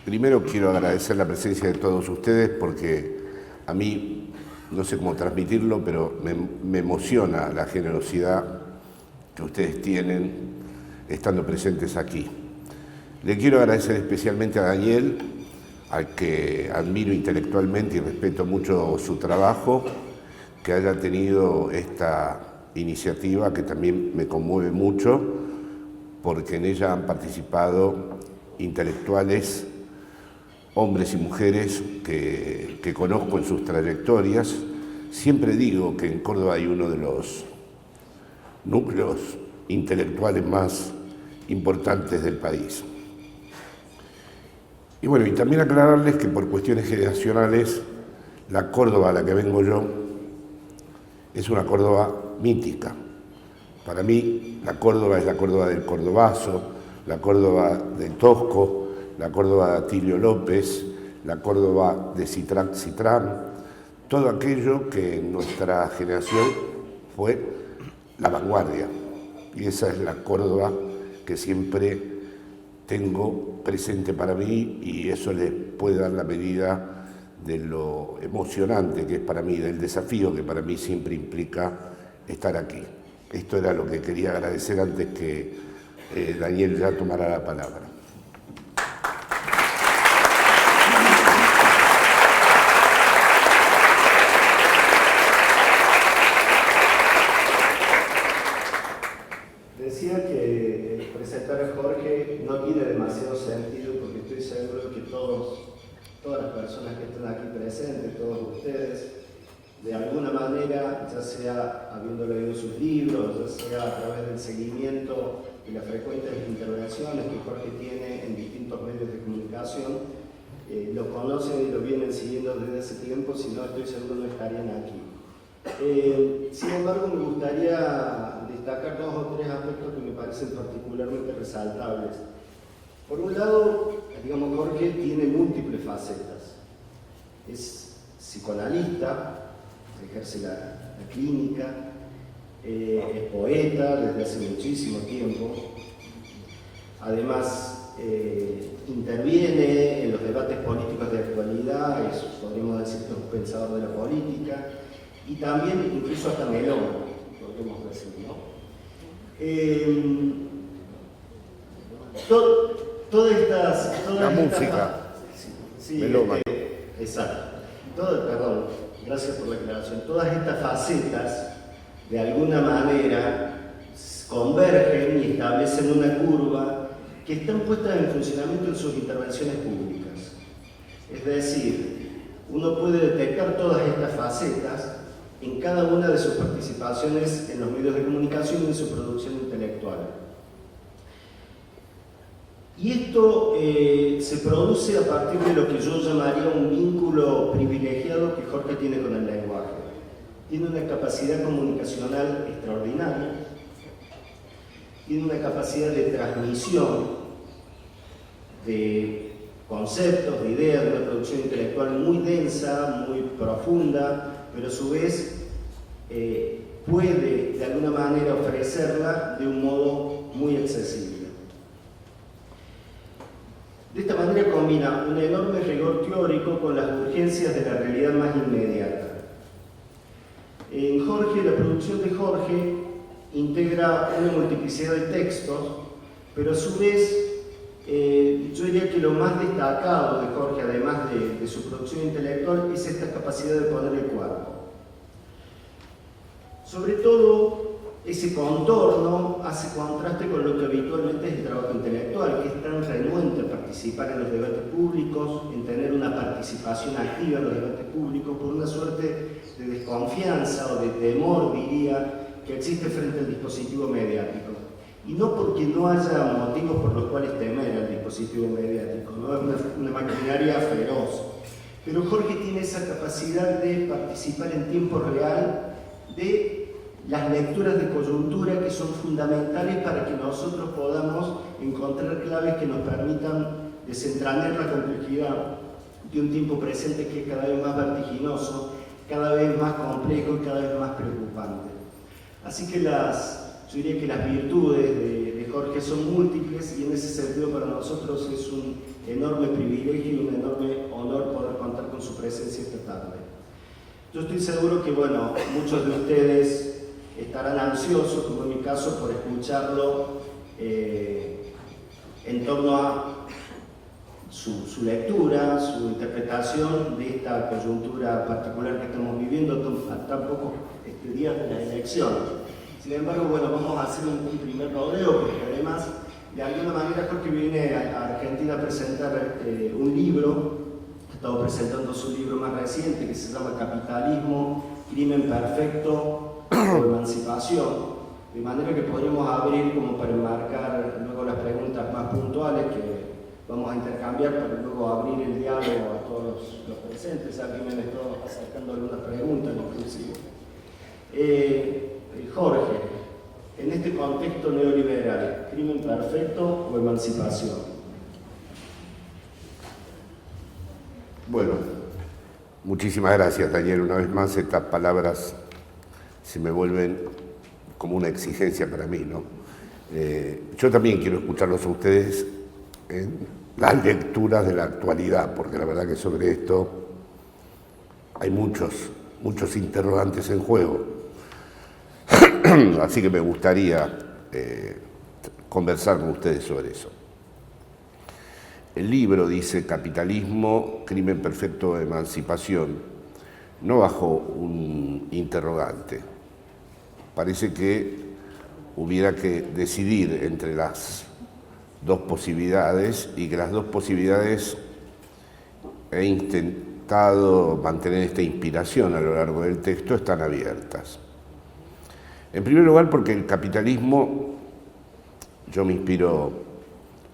Primero quiero agradecer la presencia de todos ustedes porque a mí, no sé cómo transmitirlo, pero me emociona la generosidad que ustedes tienen estando presentes aquí. Le quiero agradecer especialmente a Daniel, al que admiro intelectualmente y respeto mucho su trabajo, que haya tenido esta iniciativa que también me conmueve mucho, porque en ella han participado intelectuales, hombres y mujeres que conozco en sus trayectorias. Siempre digo que en Córdoba hay uno de los núcleos intelectuales más importantes del país. Y bueno, y también aclararles que por cuestiones generacionales, la Córdoba a la que vengo yo es una Córdoba mítica. Para mí, la Córdoba es la Córdoba del Cordobazo, la Córdoba de Tosco, la Córdoba de Atilio López, la Córdoba de Citrán, todo aquello que en nuestra generación fue la vanguardia. Y esa es la Córdoba que siempre tengo presente para mí, y eso les puede dar la medida de lo emocionante que es para mí, del desafío que para mí siempre implica estar aquí. Esto era lo que quería agradecer antes que Daniel ya tomara la palabra. Decía que presentar a Jorge no tiene demasiado sentido porque estoy seguro que todas las personas que están aquí presentes, todos ustedes, de alguna manera, ya sea habiendo leído sus libros, ya sea a través del seguimiento y las frecuentes intervenciones que Jorge tiene en distintos medios de comunicación, lo conocen y lo vienen siguiendo desde hace tiempo, si no estoy seguro no estarían aquí. Sin embargo, me gustaría destacar 2 o 3 aspectos que me parecen particularmente resaltables. Por un lado, digamos, Jorge tiene múltiples facetas. Es psicoanalista, ejerce la clínica, es poeta desde hace muchísimo tiempo. Además, interviene en los debates políticos de actualidad, podríamos decir que es un pensador de la política, y también incluso hasta melómano, podríamos decir, ¿no? La música, sí, melómano. Exacto. Perdón, gracias por la aclaración. Todas estas facetas, de alguna manera, convergen y establecen una curva que están puestas en funcionamiento en sus intervenciones públicas. Es decir, uno puede detectar todas estas facetas en cada una de sus participaciones en los medios de comunicación y en su producción intelectual. Y esto se produce a partir de lo que yo llamaría un vínculo privilegiado que Jorge tiene con el lenguaje. Tiene una capacidad comunicacional extraordinaria, tiene una capacidad de transmisión de conceptos, de ideas, de una producción intelectual muy densa, muy profunda, pero a su vez puede de alguna manera ofrecerla de un modo muy accesible. De esta manera combina un enorme rigor teórico con las urgencias de la realidad más inmediata. En Jorge, la producción de Jorge integra una multiplicidad de textos, pero a su vez yo diría que lo más destacado de Jorge, además de su producción intelectual, es esta capacidad de poner el cuerpo. Sobre todo, ese contorno hace contraste con lo que habitualmente es el trabajo intelectual, que es tan renuente a participar en los debates públicos, en tener una participación activa en los debates públicos, por una suerte de desconfianza o de temor, diría, que existe frente al dispositivo mediático. Y no porque no haya motivos por los cuales temer al dispositivo mediático, ¿no? Es una maquinaria feroz. Pero Jorge tiene esa capacidad de participar en tiempo real de las lecturas de coyuntura que son fundamentales para que nosotros podamos encontrar claves que nos permitan desentrañar la complejidad de un tiempo presente que es cada vez más vertiginoso, cada vez más complejo y cada vez más preocupante. Así que yo diría que las virtudes de Jorge, son múltiples y en ese sentido para nosotros es un enorme privilegio y un enorme honor poder contar con su presencia esta tarde. Yo estoy seguro que, bueno, muchos de ustedes estarán ansiosos, como en mi caso, por escucharlo en torno a su lectura, su interpretación de esta coyuntura particular que estamos viviendo a tan pocos días de la elección. Sin embargo, bueno, vamos a hacer un primer rodeo, porque además, de alguna manera, Jorge viene a Argentina a presentar un libro. Ha estado presentando su libro más reciente, que se llama Capitalismo, Crimen Perfecto o Emancipación. De manera que podríamos abrir como para enmarcar luego las preguntas más puntuales que vamos a intercambiar, para luego abrir el diálogo a todos los presentes. Aquí me han estado acercando algunas preguntas inclusive. Jorge, en este contexto neoliberal, ¿crimen perfecto o emancipación? Bueno, muchísimas gracias, Daniel. Una vez más, estas palabras se me vuelven como una exigencia para mí, ¿no? Yo también quiero escucharlos a ustedes en las lecturas de la actualidad, porque la verdad que sobre esto hay muchos interrogantes en juego. Así que me gustaría conversar con ustedes sobre eso. El libro dice Capitalismo, Crimen Perfecto, Emancipación, no bajo un interrogante. Parece que hubiera que decidir entre las dos posibilidades y que las dos posibilidades he intentado mantener esta inspiración a lo largo del texto están abiertas. En primer lugar, porque el capitalismo, yo me inspiro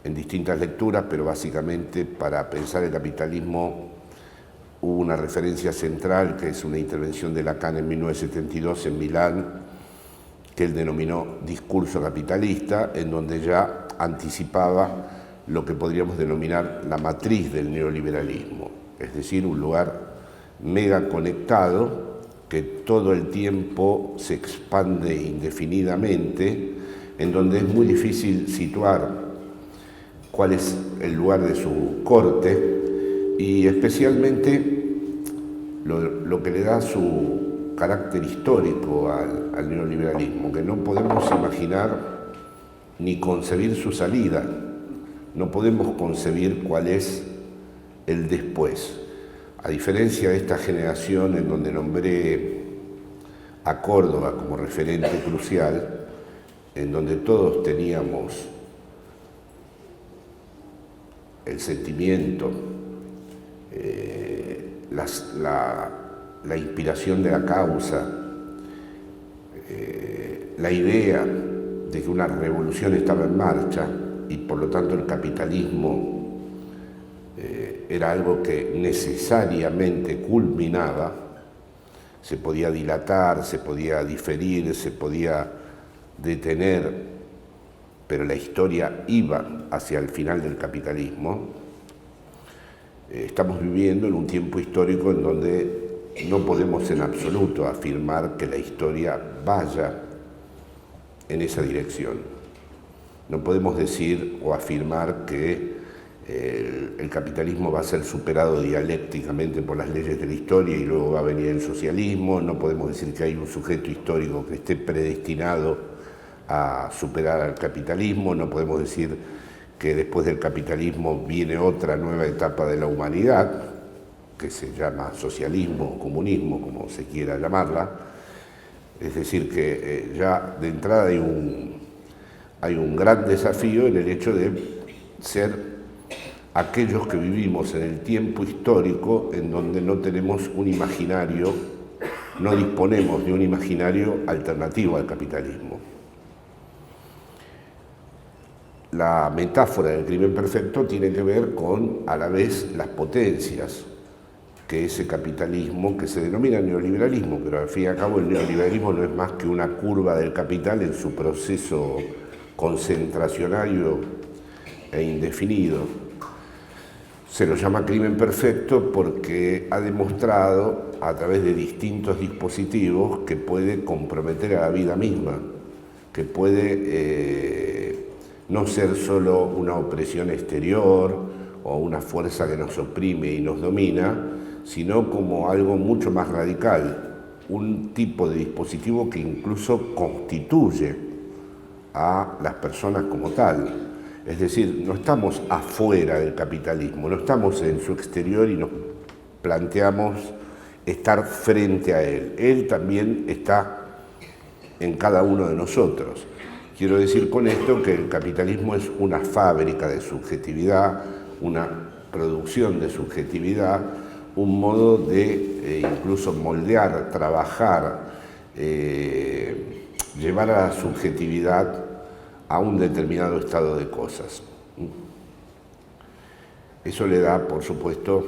en distintas lecturas, pero básicamente para pensar el capitalismo hubo una referencia central, que es una intervención de Lacan en 1972 en Milán, que él denominó discurso capitalista, en donde ya anticipaba lo que podríamos denominar la matriz del neoliberalismo, es decir, un lugar mega conectado que todo el tiempo se expande indefinidamente, en donde es muy difícil situar cuál es el lugar de su corte y especialmente lo que le da su carácter histórico al neoliberalismo, que no podemos imaginar ni concebir su salida, no podemos concebir cuál es el después. A diferencia de esta generación en donde nombré a Córdoba como referente crucial, en donde todos teníamos el sentimiento, la inspiración de la causa, la idea de que una revolución estaba en marcha y por lo tanto el capitalismo era algo que necesariamente culminaba, se podía dilatar, se podía diferir, se podía detener, pero la historia iba hacia el final del capitalismo. Estamos viviendo en un tiempo histórico en donde no podemos en absoluto afirmar que la historia vaya en esa dirección. No podemos decir o afirmar que el capitalismo va a ser superado dialécticamente por las leyes de la historia y luego va a venir el socialismo. No podemos decir que hay un sujeto histórico que esté predestinado a superar al capitalismo. No podemos decir que después del capitalismo viene otra nueva etapa de la humanidad, que se llama socialismo o comunismo, como se quiera llamarla. Es decir, que ya de entrada hay un gran desafío en el hecho de ser aquellos que vivimos en el tiempo histórico en donde no tenemos un imaginario, no disponemos de un imaginario alternativo al capitalismo. La metáfora del crimen perfecto tiene que ver con, a la vez, las potencias que ese capitalismo, que se denomina neoliberalismo, pero al fin y al cabo el neoliberalismo no es más que una curva del capital en su proceso concentracionario e indefinido. Se lo llama crimen perfecto porque ha demostrado a través de distintos dispositivos que puede comprometer a la vida misma, que puede no ser solo una opresión exterior o una fuerza que nos oprime y nos domina, sino como algo mucho más radical, un tipo de dispositivo que incluso constituye a las personas como tal. Es decir, no estamos afuera del capitalismo, no estamos en su exterior y nos planteamos estar frente a él. Él también está en cada uno de nosotros. Quiero decir con esto que el capitalismo es una fábrica de subjetividad, una producción de subjetividad, un modo de incluso moldear, trabajar, llevar a la subjetividad a un determinado estado de cosas. Eso le da, por supuesto,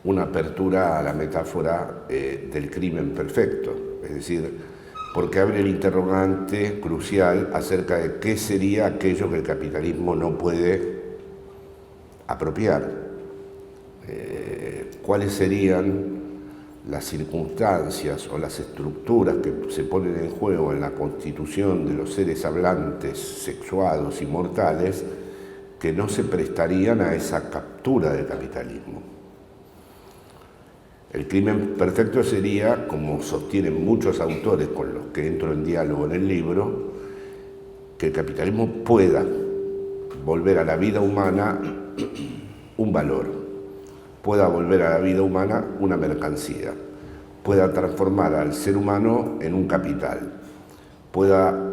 una apertura a la metáfora del crimen perfecto, es decir, porque abre el interrogante crucial acerca de qué sería aquello que el capitalismo no puede apropiar, cuáles serían las circunstancias o las estructuras que se ponen en juego en la constitución de los seres hablantes, sexuados y mortales, que no se prestarían a esa captura del capitalismo. El crimen perfecto sería, como sostienen muchos autores con los que entro en diálogo en el libro, que el capitalismo pueda volver a la vida humana un valor, pueda volver a la vida humana una mercancía, pueda transformar al ser humano en un capital, pueda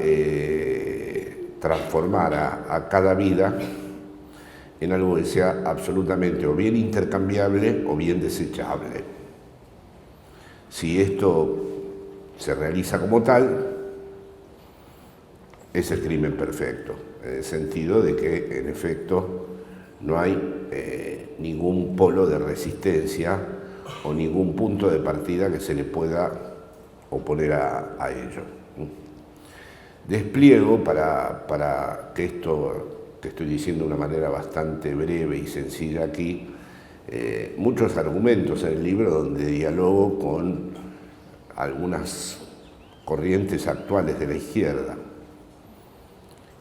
transformar a cada vida en algo que sea absolutamente o bien intercambiable o bien desechable. Si esto se realiza como tal, es el crimen perfecto, en el sentido de que, en efecto, no hay ningún polo de resistencia o ningún punto de partida que se le pueda oponer a ello. Despliego para que esto que estoy diciendo de una manera bastante breve y sencilla aquí, muchos argumentos en el libro donde dialogo con algunas corrientes actuales de la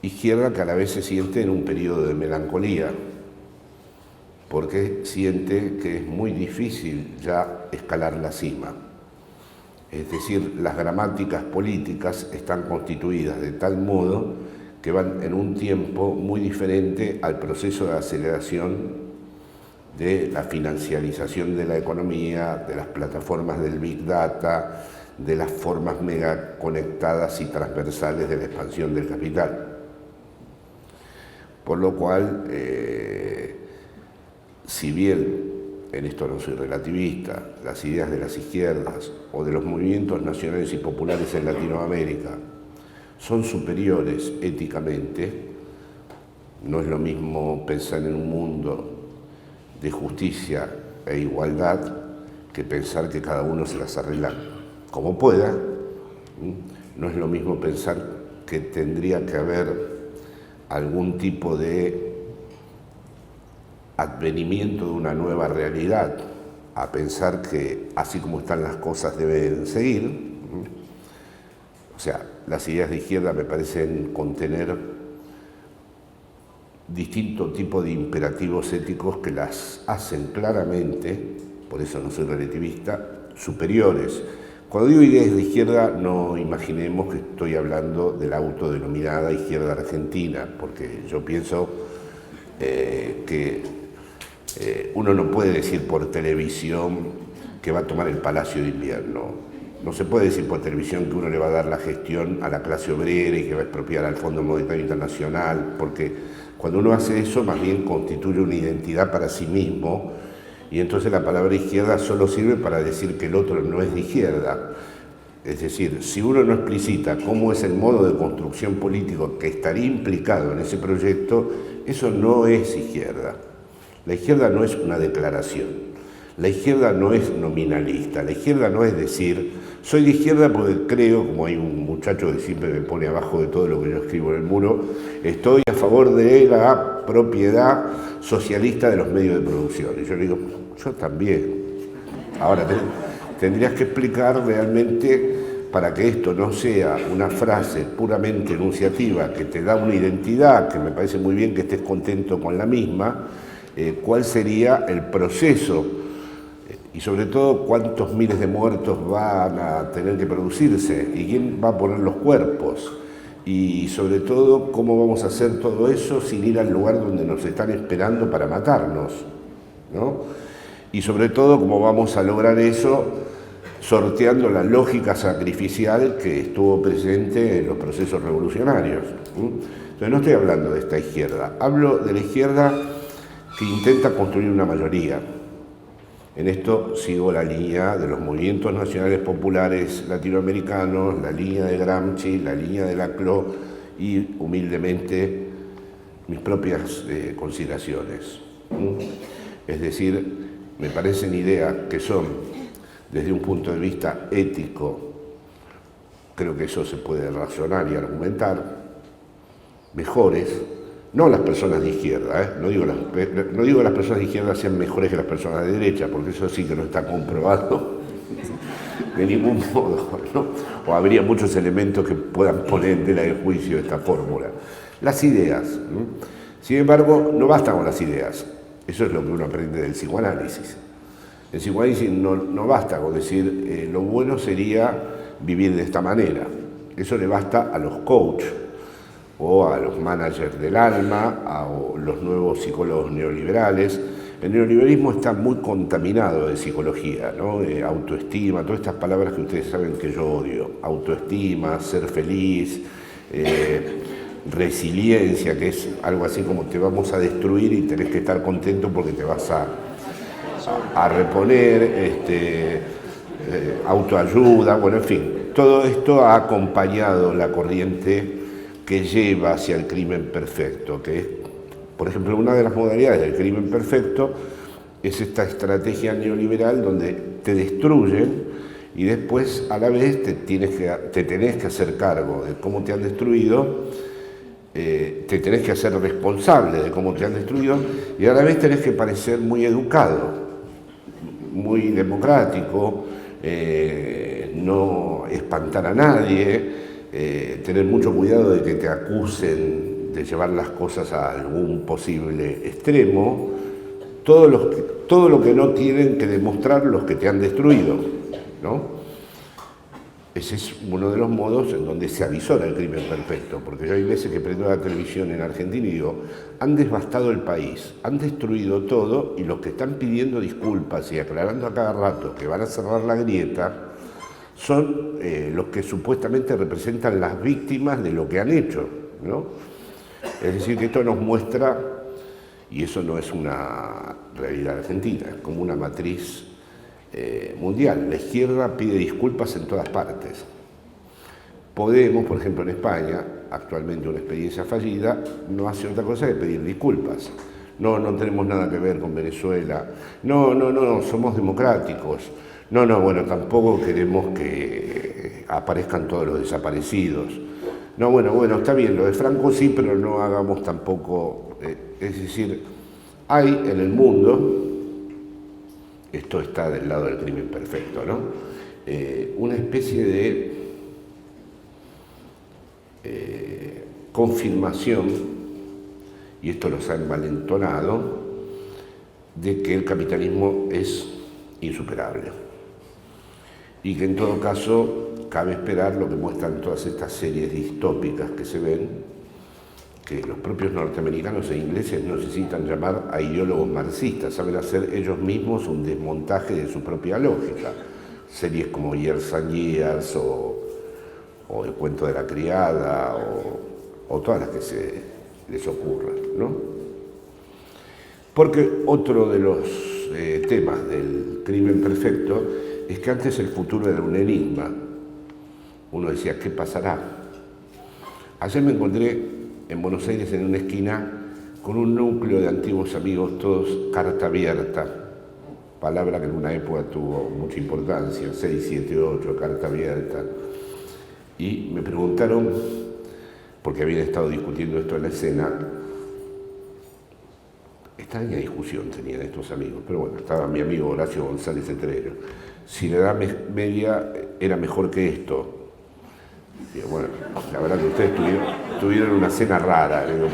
izquierda que a la vez se siente en un periodo de melancolía, porque siente que es muy difícil ya escalar la cima. Es decir, las gramáticas políticas están constituidas de tal modo que van en un tiempo muy diferente al proceso de aceleración de la financiarización de la economía, de las plataformas del Big Data, de las formas mega conectadas y transversales de la expansión del capital. Por lo cual, si bien, en esto no soy relativista, las ideas de las izquierdas o de los movimientos nacionales y populares en Latinoamérica son superiores éticamente, no es lo mismo pensar en un mundo de justicia e igualdad que pensar que cada uno se las arregla como pueda. No es lo mismo pensar que tendría que haber algún tipo de advenimiento de una nueva realidad, a pensar que así como están las cosas deben seguir. O sea, las ideas de izquierda me parecen contener distinto tipo de imperativos éticos que las hacen claramente, por eso no soy relativista, superiores. Cuando digo ideas de izquierda, no imaginemos que estoy hablando de la autodenominada izquierda argentina, porque yo pienso que uno no puede decir por televisión que va a tomar el Palacio de Invierno. No se puede decir por televisión que uno le va a dar la gestión a la clase obrera y que va a expropiar al Fondo Monetario Internacional, porque cuando uno hace eso, más bien constituye una identidad para sí mismo, y entonces la palabra izquierda solo sirve para decir que el otro no es de izquierda. Es decir, si uno no explicita cómo es el modo de construcción político que estaría implicado en ese proyecto, eso no es izquierda. La izquierda no es una declaración. La izquierda no es nominalista, la izquierda no es decir, soy de izquierda porque creo, como hay un muchacho que siempre me pone abajo de todo lo que yo escribo en el muro, estoy a favor de la propiedad socialista de los medios de producción. Y yo le digo, yo también. Ahora, tendrías que explicar realmente para que esto no sea una frase puramente enunciativa que te da una identidad, que me parece muy bien que estés contento con la misma, cuál sería el proceso y sobre todo cuántos miles de muertos van a tener que producirse y quién va a poner los cuerpos y sobre todo cómo vamos a hacer todo eso sin ir al lugar donde nos están esperando para matarnos, ¿no? Y sobre todo cómo vamos a lograr eso sorteando la lógica sacrificial que estuvo presente en los procesos revolucionarios. Entonces no estoy hablando de esta izquierda, hablo de la izquierda que intenta construir una mayoría. En esto sigo la línea de los movimientos nacionales populares latinoamericanos, la línea de Gramsci, la línea de Laclau y humildemente mis propias consideraciones. Es decir, me parecen ideas que son, desde un punto de vista ético, creo que eso se puede razonar y argumentar, mejores. No las personas de izquierda, no digo que las personas de izquierda sean mejores que las personas de derecha, porque eso sí que no está comprobado de ningún modo, ¿no? O habría muchos elementos que puedan poner en tela de juicio esta fórmula. Las ideas, ¿no? Sin embargo, no basta con las ideas, eso es lo que uno aprende del psicoanálisis. El psicoanálisis no basta con decir lo bueno sería vivir de esta manera, eso le basta a los coaches, o a los managers del alma, a los nuevos psicólogos neoliberales. El neoliberalismo está muy contaminado de psicología, ¿no? Autoestima, todas estas palabras que ustedes saben que yo odio. Autoestima, ser feliz, resiliencia, que es algo así como te vamos a destruir y tenés que estar contento porque te vas a reponer, autoayuda, bueno, en fin. Todo esto ha acompañado la corriente que lleva hacia el crimen perfecto, que es, por ejemplo, una de las modalidades del crimen perfecto es esta estrategia neoliberal donde te destruyen y después a la vez te tenés que hacer cargo de cómo te han destruido, te tenés que hacer responsable de cómo te han destruido y a la vez tenés que parecer muy educado, muy democrático, no espantar a nadie, tener mucho cuidado de que te acusen de llevar las cosas a algún posible extremo, todo lo que no tienen que demostrar los que te han destruido, ¿no? Ese es uno de los modos en donde se avisora el crimen perfecto, porque yo hay veces que prendo la televisión en Argentina y digo, han devastado el país, han destruido todo y los que están pidiendo disculpas y aclarando a cada rato que van a cerrar la grieta son los que supuestamente representan las víctimas de lo que han hecho, ¿no? Es decir, que esto nos muestra, y eso no es una realidad argentina, es como una matriz mundial. La izquierda pide disculpas en todas partes. Podemos, por ejemplo, en España, actualmente una experiencia fallida, no hace otra cosa que pedir disculpas. No tenemos nada que ver con Venezuela. No, somos democráticos. Bueno, tampoco queremos que aparezcan todos los desaparecidos. Bueno, está bien, lo de Franco sí, pero no hagamos tampoco... es decir, hay en el mundo, esto está del lado del crimen perfecto, ¿no? Una especie de confirmación, y esto los ha envalentonado, de que el capitalismo es insuperable. Y que en todo caso cabe esperar lo que muestran todas estas series distópicas que se ven, que los propios norteamericanos e ingleses no necesitan llamar a ideólogos marxistas, saben hacer ellos mismos un desmontaje de su propia lógica. Series como Years and Years o El cuento de la criada o todas las que se les ocurran, ¿no? Porque otro de los temas del crimen perfecto es que antes el futuro era un enigma. Uno decía, ¿qué pasará? Ayer me encontré en Buenos Aires en una esquina con un núcleo de antiguos amigos, todos carta abierta, palabra que en una época tuvo mucha importancia, 6, 7, 8, carta abierta. Y me preguntaron, porque habían estado discutiendo esto en la escena, extraña discusión tenían estos amigos, pero bueno, estaba mi amigo Horacio González Etrero. Si la Edad Media era mejor que esto, Digo, bueno, la verdad que ustedes tuvieron una cena rara, digo,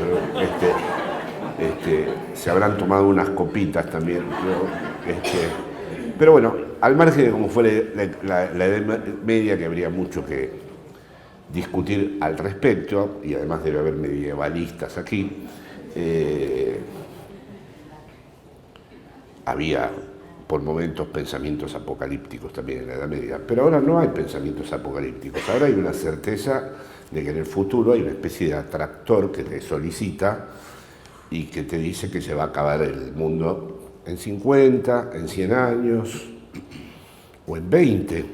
pero se habrán tomado unas copitas también. Pero bueno, al margen de cómo fue la Edad Media, que habría mucho que discutir al respecto, y además debe haber medievalistas aquí, había por momentos pensamientos apocalípticos también en la Edad Media, pero ahora no hay pensamientos apocalípticos, ahora hay una certeza de que en el futuro hay una especie de atractor que te solicita y que te dice que se va a acabar el mundo en 50, en 100 años o en 20.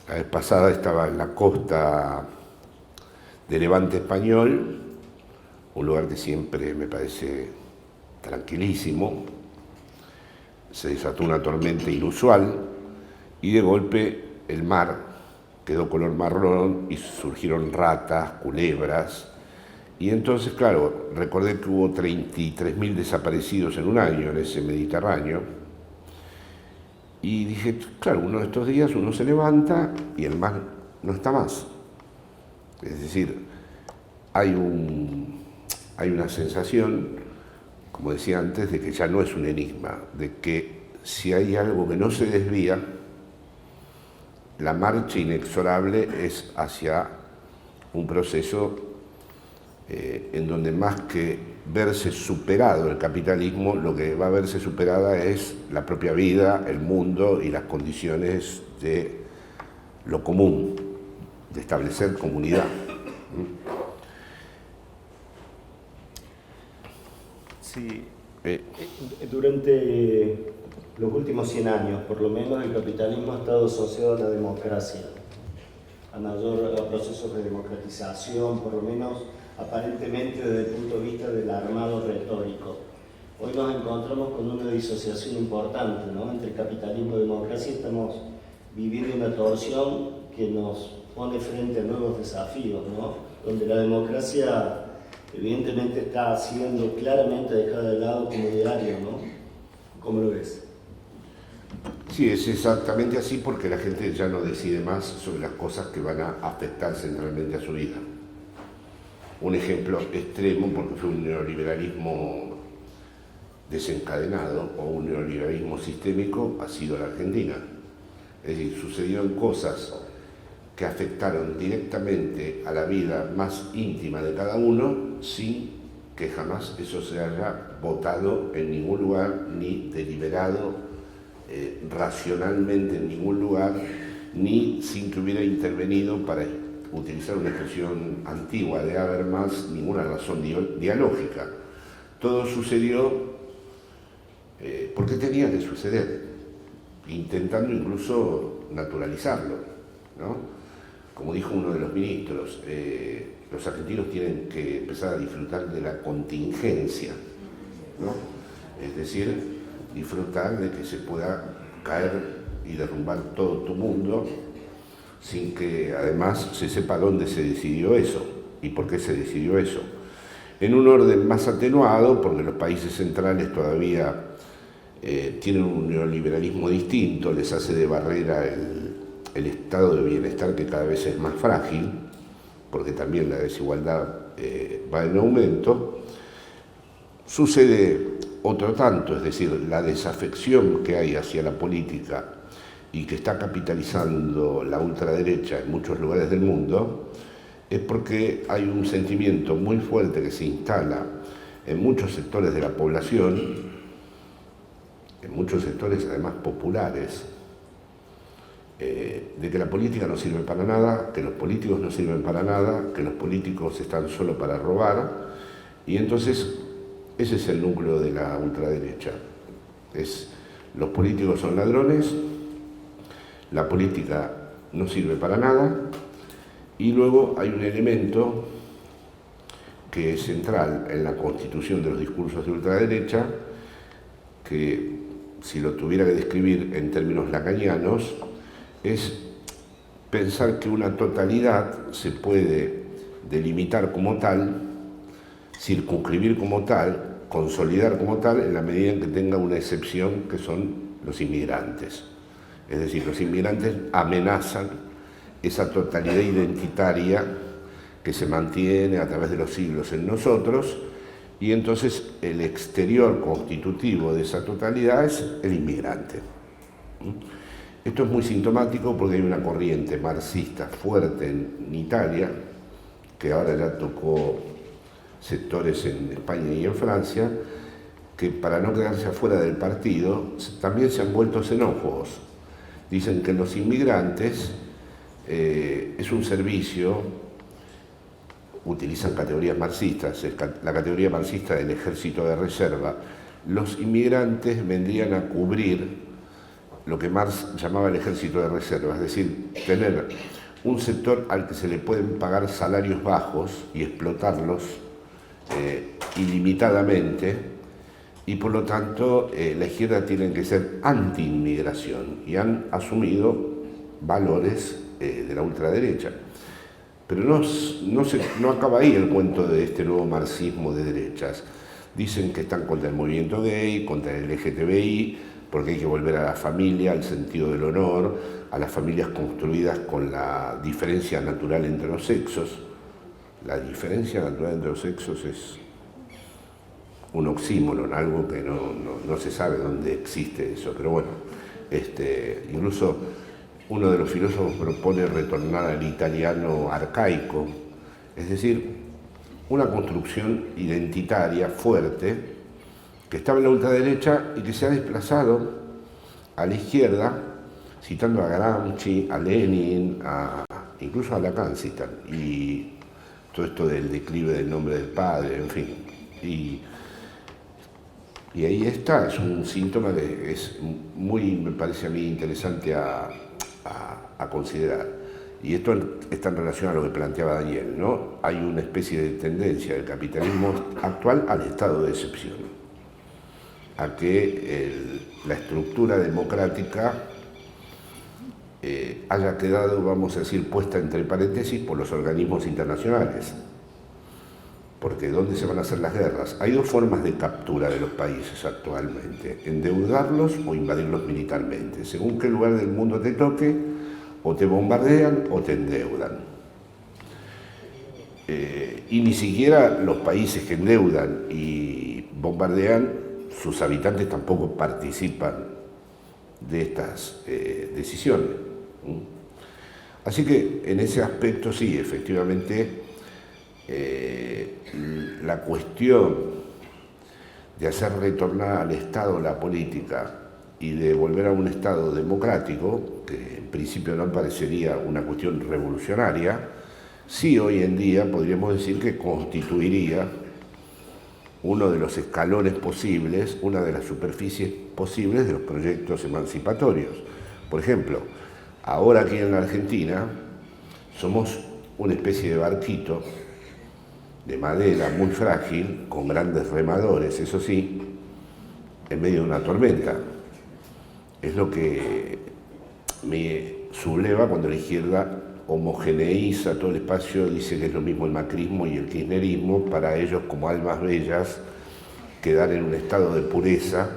La vez pasada estaba en la costa de Levante español, un lugar que siempre me parece tranquilísimo. Se desató una tormenta inusual y de golpe el mar quedó color marrón y surgieron ratas, culebras. Y entonces, claro, recordé que hubo 33.000 desaparecidos en un año en ese Mediterráneo. Y dije, claro, uno de estos días uno se levanta y el mar no está más. Es decir, hay una sensación, como decía antes, de que ya no es un enigma, de que si hay algo que no se desvía, la marcha inexorable es hacia un proceso en donde más que verse superado el capitalismo, lo que va a verse superada es la propia vida, el mundo y las condiciones de lo común, de establecer comunidad. Sí, durante los últimos 100 años, por lo menos, el capitalismo ha estado asociado a la democracia, a procesos de democratización, por lo menos aparentemente desde el punto de vista del armado retórico. Hoy nos encontramos con una disociación importante, ¿no?, entre capitalismo y democracia. Estamos viviendo una torsión que nos pone frente a nuevos desafíos, ¿no?, donde la democracia evidentemente está siendo claramente dejada de lado como ideario, ¿no? ¿Cómo lo ves? Sí, es exactamente así, porque la gente ya no decide más sobre las cosas que van a afectar centralmente a su vida. Un ejemplo extremo, porque fue un neoliberalismo desencadenado o un neoliberalismo sistémico, ha sido la Argentina. Es decir, sucedieron cosas que afectaron directamente a la vida más íntima de cada uno sin que jamás eso se haya votado en ningún lugar, ni deliberado racionalmente en ningún lugar, ni sin que hubiera intervenido, para utilizar una expresión antigua de Habermas, ninguna razón dialógica. Todo sucedió porque tenía que suceder, intentando incluso naturalizarlo, ¿no? Como dijo uno de los ministros, los argentinos tienen que empezar a disfrutar de la contingencia, ¿no? Es decir, disfrutar de que se pueda caer y derrumbar todo tu mundo sin que además se sepa dónde se decidió eso y por qué se decidió eso. En un orden más atenuado, porque los países centrales todavía tienen un neoliberalismo distinto, les hace de barrera el estado de bienestar, que cada vez es más frágil, porque también la desigualdad va en aumento. Sucede otro tanto, es decir, la desafección que hay hacia la política y que está capitalizando la ultraderecha en muchos lugares del mundo, es porque hay un sentimiento muy fuerte que se instala en muchos sectores de la población, en muchos sectores además populares, de que la política no sirve para nada, que los políticos no sirven para nada, que los políticos están solo para robar, y entonces ese es el núcleo de la ultraderecha. Los políticos son ladrones, la política no sirve para nada, y luego hay un elemento que es central en la constitución de los discursos de ultraderecha, que si lo tuviera que describir en términos lacanianos, es pensar que una totalidad se puede delimitar como tal, circunscribir como tal, consolidar como tal, en la medida en que tenga una excepción, que son los inmigrantes. Es decir, los inmigrantes amenazan esa totalidad identitaria que se mantiene a través de los siglos en nosotros, y entonces el exterior constitutivo de esa totalidad es el inmigrante. Esto es muy sintomático porque hay una corriente marxista fuerte en Italia, que ahora ya tocó sectores en España y en Francia, que para no quedarse afuera del partido también se han vuelto xenófobos. Dicen que los inmigrantes es un servicio, utilizan categorías marxistas, la categoría marxista del ejército de reserva. Los inmigrantes vendrían a cubrir lo que Marx llamaba el ejército de reserva, es decir, tener un sector al que se le pueden pagar salarios bajos y explotarlos ilimitadamente, y por lo tanto la izquierda tiene que ser anti-inmigración, y han asumido valores de la ultraderecha. Pero no acaba ahí el cuento de este nuevo marxismo de derechas. Dicen que están contra el movimiento gay, contra el LGTBI, porque hay que volver a la familia, al sentido del honor, a las familias construidas con la diferencia natural entre los sexos. La diferencia natural entre los sexos es un oxímoron, algo que no se sabe dónde existe eso, pero bueno, incluso uno de los filósofos propone retornar al italiano arcaico, es decir, una construcción identitaria fuerte que estaba en la ultraderecha y que se ha desplazado a la izquierda, citando a Gramsci, a Lenin, incluso a Lacan citan, y todo esto del declive del nombre del padre, en fin. Y ahí está, es un síntoma que es muy, me parece a mí, interesante a considerar. Y esto está en relación a lo que planteaba Daniel, ¿no? Hay una especie de tendencia del capitalismo actual al estado de excepción, a que la estructura democrática haya quedado, vamos a decir, puesta entre paréntesis por los organismos internacionales. Porque ¿dónde se van a hacer las guerras? Hay dos formas de captura de los países actualmente: endeudarlos o invadirlos militarmente. Según qué lugar del mundo te toque, o te bombardean o te endeudan. Y ni siquiera los países que endeudan y bombardean, sus habitantes tampoco participan de estas decisiones. Así que en ese aspecto sí, efectivamente, la cuestión de hacer retornar al Estado la política y de volver a un Estado democrático, que en principio no parecería una cuestión revolucionaria, sí hoy en día podríamos decir que constituiría uno de los escalones posibles, una de las superficies posibles de los proyectos emancipatorios. Por ejemplo, ahora aquí en la Argentina somos una especie de barquito de madera muy frágil, con grandes remadores, eso sí, en medio de una tormenta. Es lo que me subleva cuando la izquierda homogeneiza todo el espacio, dice que es lo mismo el macrismo y el kirchnerismo, para ellos como almas bellas, quedar en un estado de pureza,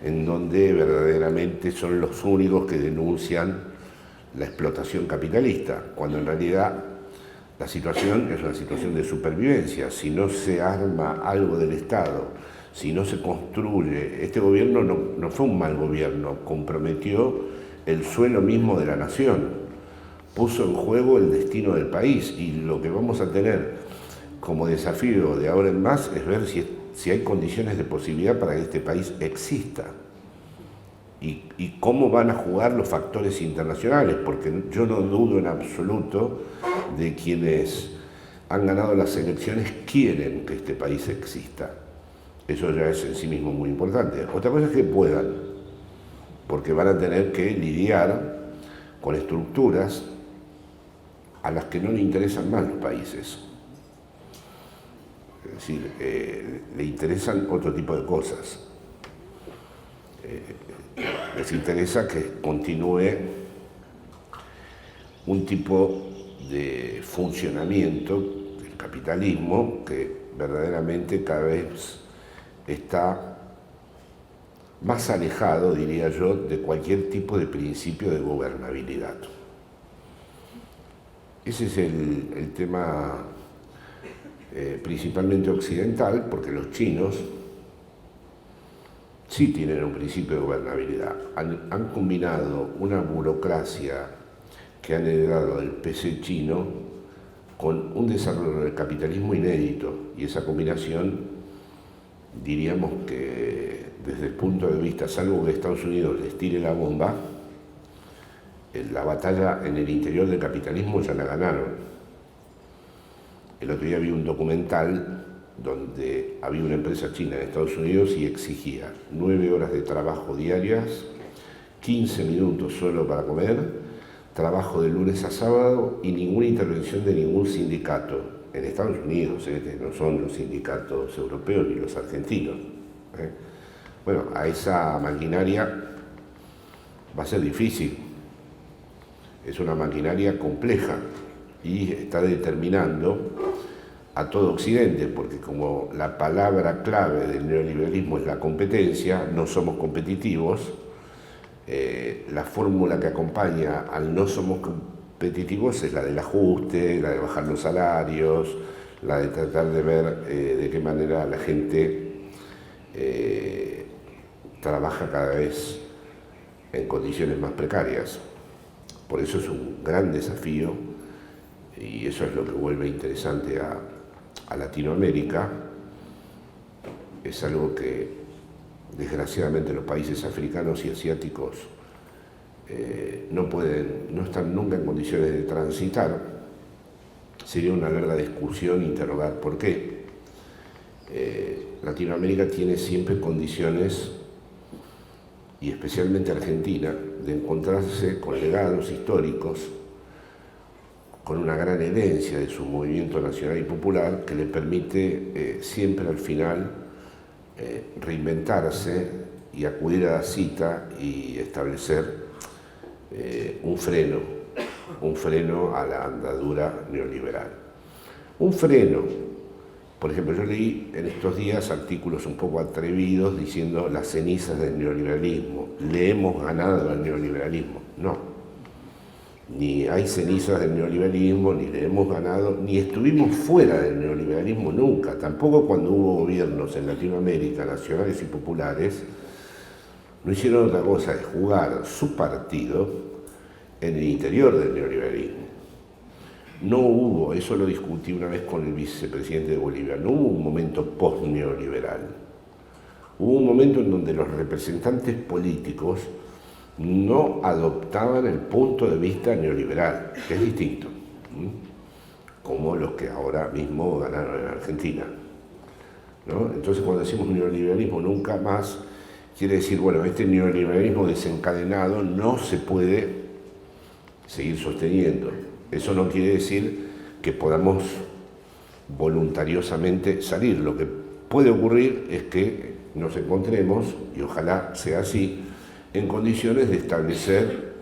en donde verdaderamente son los únicos que denuncian la explotación capitalista, cuando en realidad la situación es una situación de supervivencia. Si no se arma algo del Estado, si no se construye, este gobierno no fue un mal gobierno, comprometió el suelo mismo de la nación, puso en juego el destino del país, y lo que vamos a tener como desafío de ahora en más es ver si hay condiciones de posibilidad para que este país exista. Y cómo van a jugar los factores internacionales, porque yo no dudo en absoluto de quienes han ganado las elecciones quieren que este país exista. Eso ya es en sí mismo muy importante. Otra cosa es que puedan, porque van a tener que lidiar con estructuras a las que no le interesan más los países. Es decir, le interesan otro tipo de cosas. Les interesa que continúe un tipo de funcionamiento del capitalismo que verdaderamente cada vez está más alejado, diría yo, de cualquier tipo de principio de gobernabilidad. Ese es el tema principalmente occidental, porque los chinos sí tienen un principio de gobernabilidad. Han combinado una burocracia que han heredado del PC chino con un desarrollo del capitalismo inédito, y esa combinación, diríamos que desde el punto de vista, salvo que Estados Unidos les tire la bomba, la batalla en el interior del capitalismo ya la ganaron. El otro día vi un documental donde había una empresa china en Estados Unidos y exigía 9 horas de trabajo diarias, 15 minutos solo para comer, trabajo de lunes a sábado y ninguna intervención de ningún sindicato. En Estados Unidos, no son los sindicatos europeos ni los argentinos. Bueno, a esa maquinaria va a ser difícil. Es una maquinaria compleja y está determinando a todo Occidente, porque como la palabra clave del neoliberalismo es la competencia, no somos competitivos, la fórmula que acompaña al no somos competitivos es la del ajuste, la de bajar los salarios, la de tratar de ver de qué manera la gente trabaja cada vez en condiciones más precarias. Por eso es un gran desafío, y eso es lo que vuelve interesante a Latinoamérica. Es algo que desgraciadamente los países africanos y asiáticos no están nunca en condiciones de transitar. Sería una larga discusión interrogar por qué. Latinoamérica tiene siempre condiciones, y especialmente Argentina, de encontrarse con legados históricos, con una gran herencia de su movimiento nacional y popular que le permite siempre al final reinventarse y acudir a la cita y establecer un freno a la andadura neoliberal. Un freno, por ejemplo, yo leí en estos días artículos un poco atrevidos diciendo las cenizas del neoliberalismo. Le hemos ganado al neoliberalismo. No. Ni hay cenizas del neoliberalismo, ni le hemos ganado, ni estuvimos fuera del neoliberalismo nunca. Tampoco cuando hubo gobiernos en Latinoamérica, nacionales y populares, no hicieron otra cosa que jugar su partido en el interior del neoliberalismo. No hubo, eso lo discutí una vez con el vicepresidente de Bolivia, no hubo un momento post-neoliberal. Hubo un momento en donde los representantes políticos no adoptaban el punto de vista neoliberal, que es distinto, como los que ahora mismo ganaron en Argentina, ¿no? Entonces, cuando decimos neoliberalismo nunca más, quiere decir, bueno, este neoliberalismo desencadenado no se puede seguir sosteniendo. Eso no quiere decir que podamos voluntariosamente salir. Lo que puede ocurrir es que nos encontremos, y ojalá sea así, en condiciones de establecer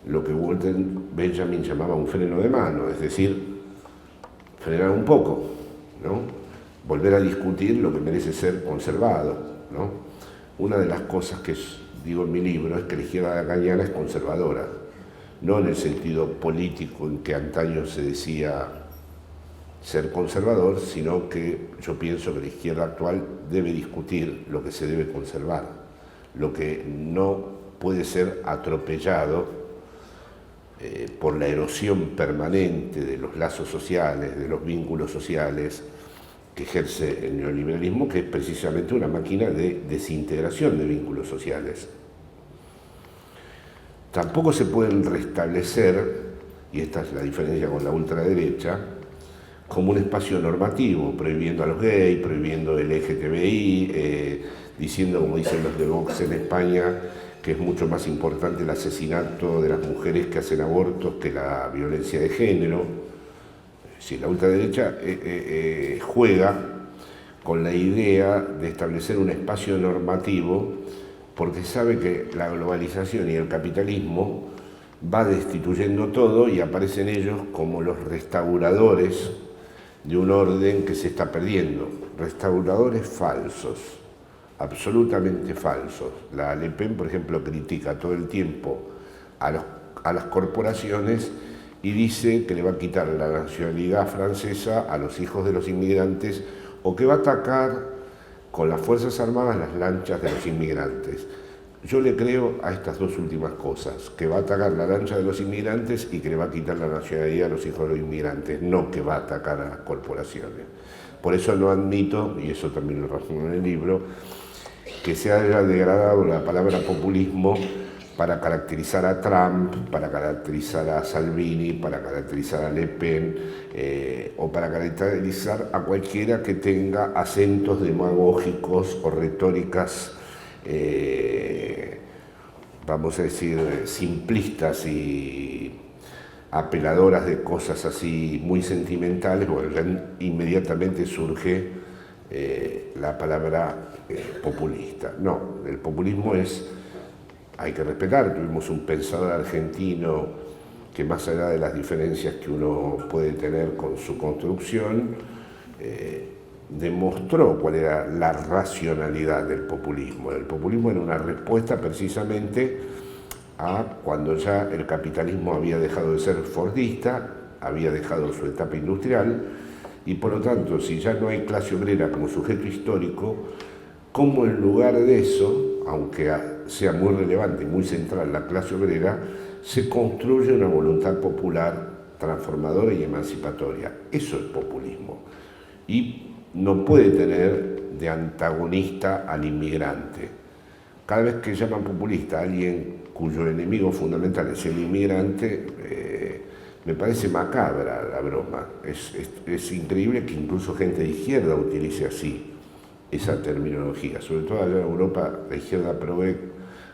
lo que Walter Benjamin llamaba un freno de mano, es decir, frenar un poco, ¿no? Volver a discutir lo que merece ser conservado, ¿no? Una de las cosas que digo en mi libro es que la izquierda lacaniana es conservadora, no en el sentido político en que antaño se decía ser conservador, sino que yo pienso que la izquierda actual debe discutir lo que se debe conservar, lo que no puede ser atropellado por la erosión permanente de los lazos sociales, de los vínculos sociales que ejerce el neoliberalismo, que es precisamente una máquina de desintegración de vínculos sociales. Tampoco se pueden restablecer, y esta es la diferencia con la ultraderecha, como un espacio normativo, prohibiendo a los gays, prohibiendo el LGTBI, diciendo, como dicen los de Vox en España, que es mucho más importante el asesinato de las mujeres que hacen abortos que la violencia de género. Si la ultraderecha juega con la idea de establecer un espacio normativo, porque sabe que la globalización y el capitalismo va destituyendo todo y aparecen ellos como los restauradores de un orden que se está perdiendo. Restauradores falsos, absolutamente falsos. La Le Pen, por ejemplo, critica todo el tiempo a las corporaciones y dice que le va a quitar la nacionalidad francesa a los hijos de los inmigrantes o que va a atacar con las Fuerzas Armadas las lanchas de los inmigrantes. Yo le creo a estas dos últimas cosas, que va a atacar la lancha de los inmigrantes y que le va a quitar la nacionalidad a los hijos de los inmigrantes, no que va a atacar a las corporaciones. Por eso no admito, y eso también lo razono en el libro, que se haya degradado la palabra populismo para caracterizar a Trump, para caracterizar a Salvini, para caracterizar a Le Pen, o para caracterizar a cualquiera que tenga acentos demagógicos o retóricas, vamos a decir, simplistas y apeladoras de cosas así muy sentimentales. Bueno, ya inmediatamente surge la palabra populista. No, el populismo hay que respetar. Tuvimos un pensador argentino que, más allá de las diferencias que uno puede tener con su construcción, demostró cuál era la racionalidad del populismo. El populismo era una respuesta precisamente a cuando ya el capitalismo había dejado de ser fordista, había dejado su etapa industrial, y por lo tanto, si ya no hay clase obrera como sujeto histórico, ¿cómo en lugar de eso, aunque sea muy relevante y muy central la clase obrera, se construye una voluntad popular transformadora y emancipatoria? Eso es populismo. Y no puede tener de antagonista al inmigrante. Cada vez que llaman populista a alguien cuyo enemigo fundamental es el inmigrante, me parece macabra la broma. Es increíble que incluso gente de izquierda utilice así esa terminología. Sobre todo allá en Europa, la izquierda provee,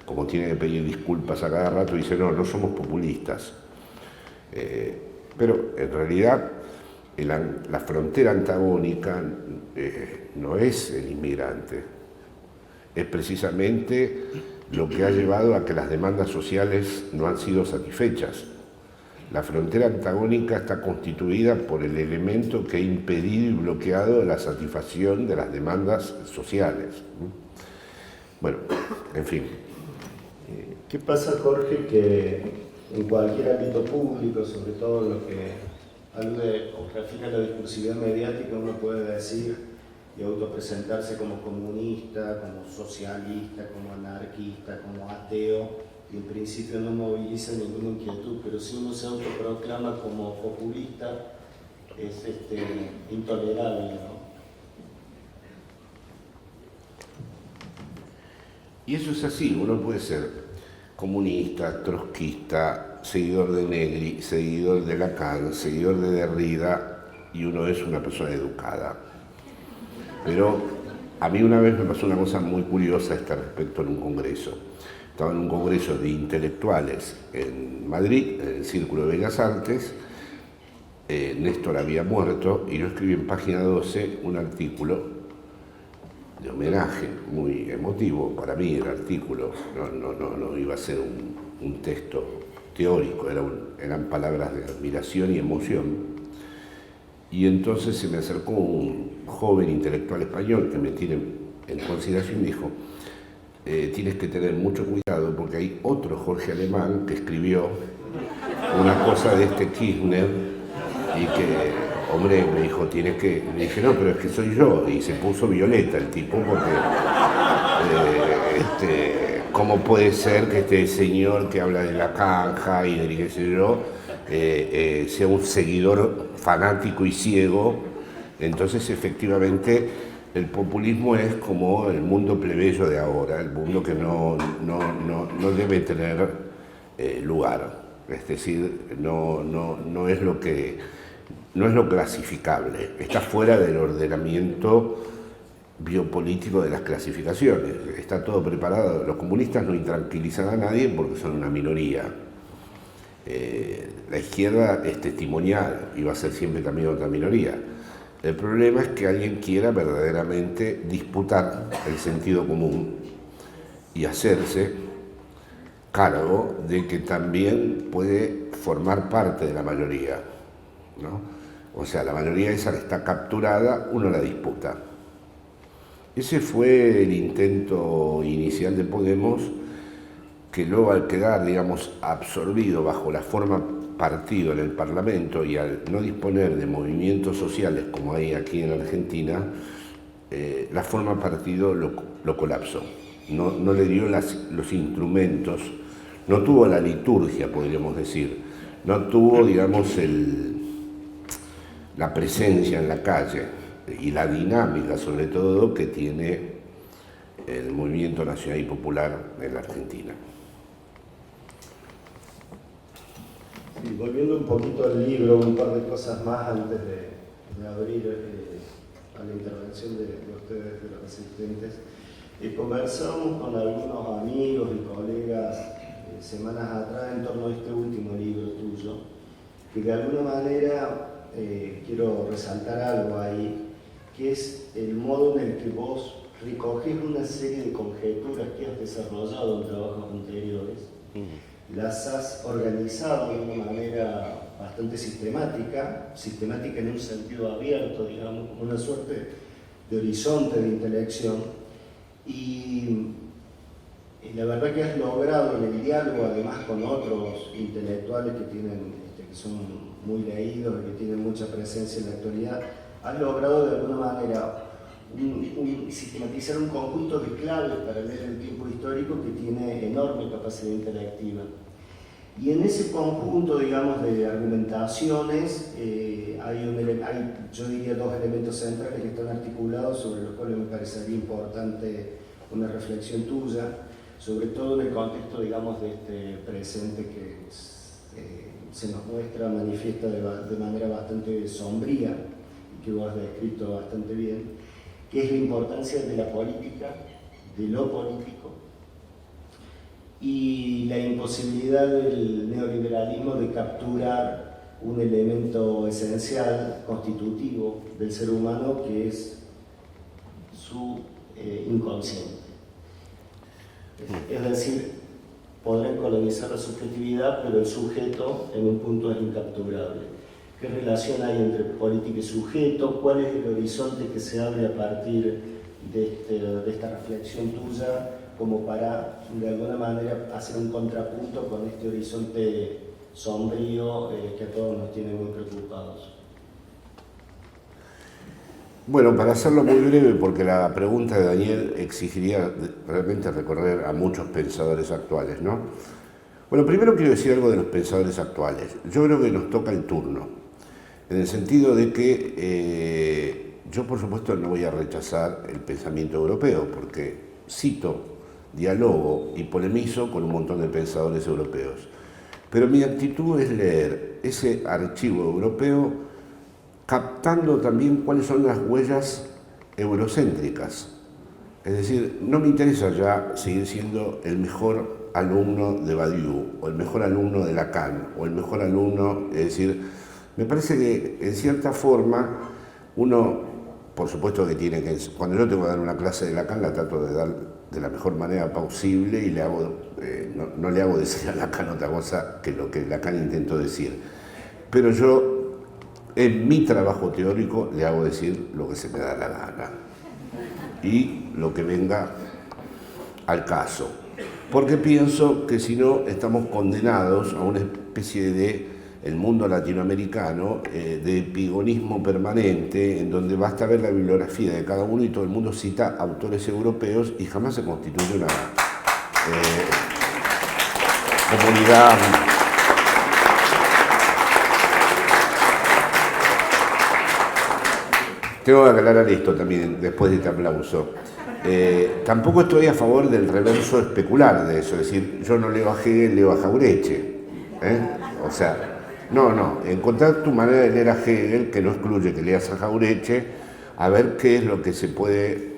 como tiene que pedir disculpas a cada rato, dice: no somos populistas. Pero en realidad la frontera antagónica no es el inmigrante, es precisamente lo que ha llevado a que las demandas sociales no han sido satisfechas. La frontera antagónica está constituida por el elemento que ha impedido y bloqueado la satisfacción de las demandas sociales. Bueno, en fin. ¿Qué pasa, Jorge, que en cualquier ámbito público, sobre todo en lo que alude o refleja la discursividad mediática, uno puede decir y autopresentarse como comunista, como socialista, como anarquista, como ateo, y en principio no moviliza ninguna inquietud, pero si uno se autoproclama como populista, es intolerable, ¿no? Y eso es así. Uno puede ser comunista, trotskista, seguidor de Negri, seguidor de Lacan, seguidor de Derrida, y uno es una persona educada. Pero a mí una vez me pasó una cosa muy curiosa a este respecto en un congreso. Estaba en un congreso de intelectuales en Madrid, en el Círculo de Bellas Artes. Néstor había muerto y yo escribí en página 12 un artículo de homenaje muy emotivo. Para mí el artículo no iba a ser un texto teórico, eran palabras de admiración y emoción. Y entonces se me acercó un joven intelectual español que me tiene en consideración y me dijo: tienes que tener mucho cuidado porque hay otro Jorge Alemán que escribió una cosa de este Kirchner y que, hombre, me dijo, tienes que... Le dije: no, pero es que soy yo. Y se puso violeta el tipo porque... ¿cómo puede ser que este señor que habla de Lacan, Heidegger y qué sé yo, sea un seguidor fanático y ciego? Entonces, efectivamente, el populismo es como el mundo plebeyo de ahora, el mundo que no debe tener lugar. Es decir, no es lo clasificable, está fuera del ordenamiento biopolítico de las clasificaciones. Está todo preparado. Los comunistas no intranquilizan a nadie porque son una minoría. La izquierda es testimonial y va a ser siempre también otra minoría. El problema es que alguien quiera verdaderamente disputar el sentido común y hacerse cargo de que también puede formar parte de la mayoría, ¿no? O sea, la mayoría esa que está capturada, uno la disputa. Ese fue el intento inicial de Podemos, que luego, al quedar, digamos, absorbido bajo la forma partido en el Parlamento y al no disponer de movimientos sociales como hay aquí en Argentina, la forma partido lo colapsó. No le dio los instrumentos, no tuvo la liturgia, podríamos decir, no tuvo, digamos, la presencia en la calle y la dinámica, sobre todo, que tiene el movimiento nacional y popular en la Argentina. Sí, volviendo un poquito al libro, un par de cosas más antes de abrir a la intervención de ustedes, de los asistentes. Conversamos con algunos amigos y colegas semanas atrás en torno a este último libro tuyo, que de alguna manera quiero resaltar algo ahí, que es el modo en el que vos recoges una serie de conjeturas que has desarrollado en trabajos anteriores, las has organizado de una manera bastante sistemática en un sentido abierto, digamos, como una suerte de horizonte de intelección, y la verdad que has logrado en el diálogo, además con otros intelectuales que son muy leídos y que tienen mucha presencia en la actualidad, has logrado de alguna manera sistematizar un conjunto de claves para leer el tiempo histórico que tiene enorme capacidad intelectiva. Y en ese conjunto, digamos, de argumentaciones, hay, yo diría, dos elementos centrales que están articulados, sobre los cuales me parecería importante una reflexión tuya, sobre todo en el contexto, digamos, de este presente que se nos muestra, manifiesta de manera bastante sombría, y que vos has descrito bastante bien, que es la importancia de la política, de lo político, y la imposibilidad del neoliberalismo de capturar un elemento esencial, constitutivo del ser humano, que es su inconsciente. Es decir, podrán colonizar la subjetividad, pero el sujeto en un punto es incapturable. ¿Qué relación hay entre política y sujeto? ¿Cuál es el horizonte que se abre a partir de esta reflexión tuya, como para, de alguna manera, hacer un contrapunto con este horizonte sombrío que a todos nos tiene muy preocupados? Bueno, para hacerlo muy breve, porque la pregunta de Daniel exigiría realmente recorrer a muchos pensadores actuales, ¿no? Bueno, primero quiero decir algo de los pensadores actuales. Yo creo que nos toca el turno, en el sentido de que yo, por supuesto, no voy a rechazar el pensamiento europeo, porque cito, dialogo y polemizo con un montón de pensadores europeos. Pero mi actitud es leer ese archivo europeo captando también cuáles son las huellas eurocéntricas. Es decir, no me interesa ya seguir siendo el mejor alumno de Badiou, o el mejor alumno de Lacan, o el mejor alumno, es decir, me parece que en cierta forma uno, por supuesto que tiene que, cuando yo tengo que dar una clase de Lacan, la trato de dar de la mejor manera posible y le hago, no le hago decir a Lacan otra cosa que lo que Lacan intentó decir. Pero yo, en mi trabajo teórico, le hago decir lo que se me da la gana y lo que venga al caso, porque pienso que si no estamos condenados a una especie de el mundo latinoamericano de epigonismo permanente, en donde basta ver la bibliografía de cada uno y todo el mundo cita autores europeos y jamás se constituye una comunidad. Tengo que aclarar esto también, después de este aplauso. Tampoco estoy a favor del reverso especular de eso, es decir, yo no leo a Hegel, leo a Jauretche. O sea, no, encontrar tu manera de leer a Hegel, que no excluye que leas a Jauretche, a ver qué es lo que se puede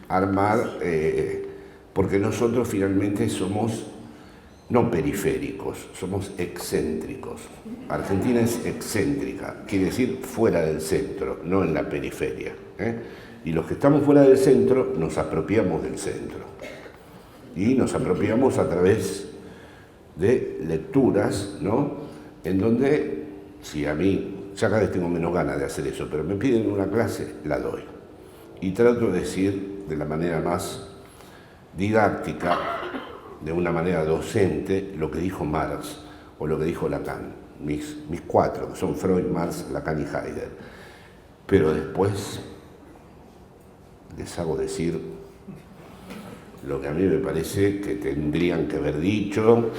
armar, porque nosotros finalmente somos no periféricos, somos excéntricos. Argentina es excéntrica, quiere decir fuera del centro, no en la periferia. Y los que estamos fuera del centro nos apropiamos del centro. Y nos apropiamos a través de lecturas, ¿no? En donde, si a mí, ya cada vez tengo menos ganas de hacer eso, pero me piden una clase, la doy. Y trato de decir de la manera más didáctica, de una manera docente, lo que dijo Marx o lo que dijo Lacan. mis cuatro, que son Freud, Marx, Lacan y Heidegger. Pero después les hago decir lo que a mí me parece que tendrían que haber dicho,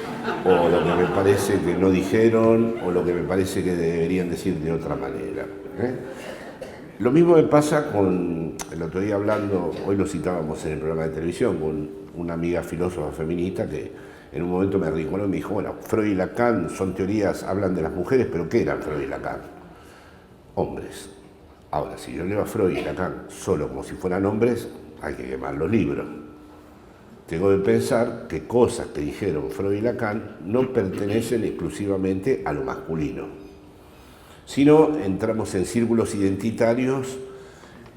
o lo que me parece que no dijeron, o lo que me parece que deberían decir de otra manera. Lo mismo me pasa con, el otro día hablando, hoy lo citábamos en el programa de televisión, con una amiga filósofa feminista que en un momento me arrinconó y me dijo, bueno, Freud y Lacan son teorías, hablan de las mujeres, pero ¿qué eran Freud y Lacan? Hombres. Ahora, si yo leo a Freud y Lacan solo como si fueran hombres, hay que quemar los libros. Tengo que pensar que cosas que dijeron Freud y Lacan no pertenecen exclusivamente a lo masculino, sino entramos en círculos identitarios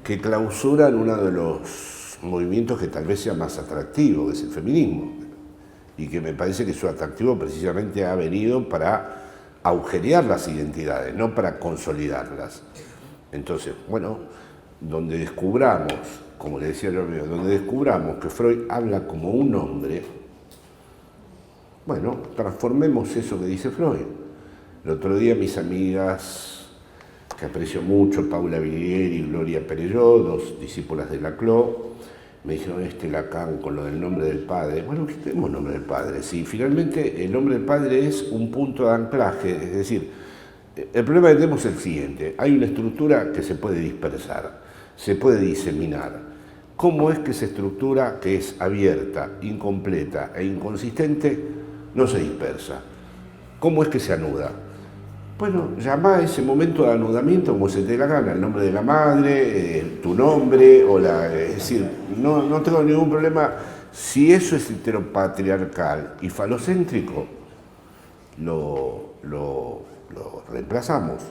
que clausuran uno de los movimientos que tal vez sea más atractivo, que es el feminismo, y que me parece que su atractivo precisamente ha venido para agujerear las identidades, no para consolidarlas. Entonces, bueno, donde descubramos, como le decía yo, donde descubramos que Freud habla como un hombre, bueno, transformemos eso que dice Freud. El otro día mis amigas, que aprecio mucho, Paula Viguieri y Gloria Perelló, dos discípulas de Laclau, me dijeron, Lacan con lo del nombre del padre. Bueno, ¿qué tenemos nombre del padre? Sí, finalmente el nombre del padre es un punto de anclaje, es decir, el problema que tenemos es el siguiente, hay una estructura que se puede dispersar, se puede diseminar. ¿Cómo es que esa estructura, que es abierta, incompleta e inconsistente, no se dispersa? ¿Cómo es que se anuda? Bueno, llama a ese momento de anudamiento como se te dé la gana, el nombre de la madre, tu nombre, es decir, no tengo ningún problema. Si eso es heteropatriarcal y falocéntrico, lo reemplazamos.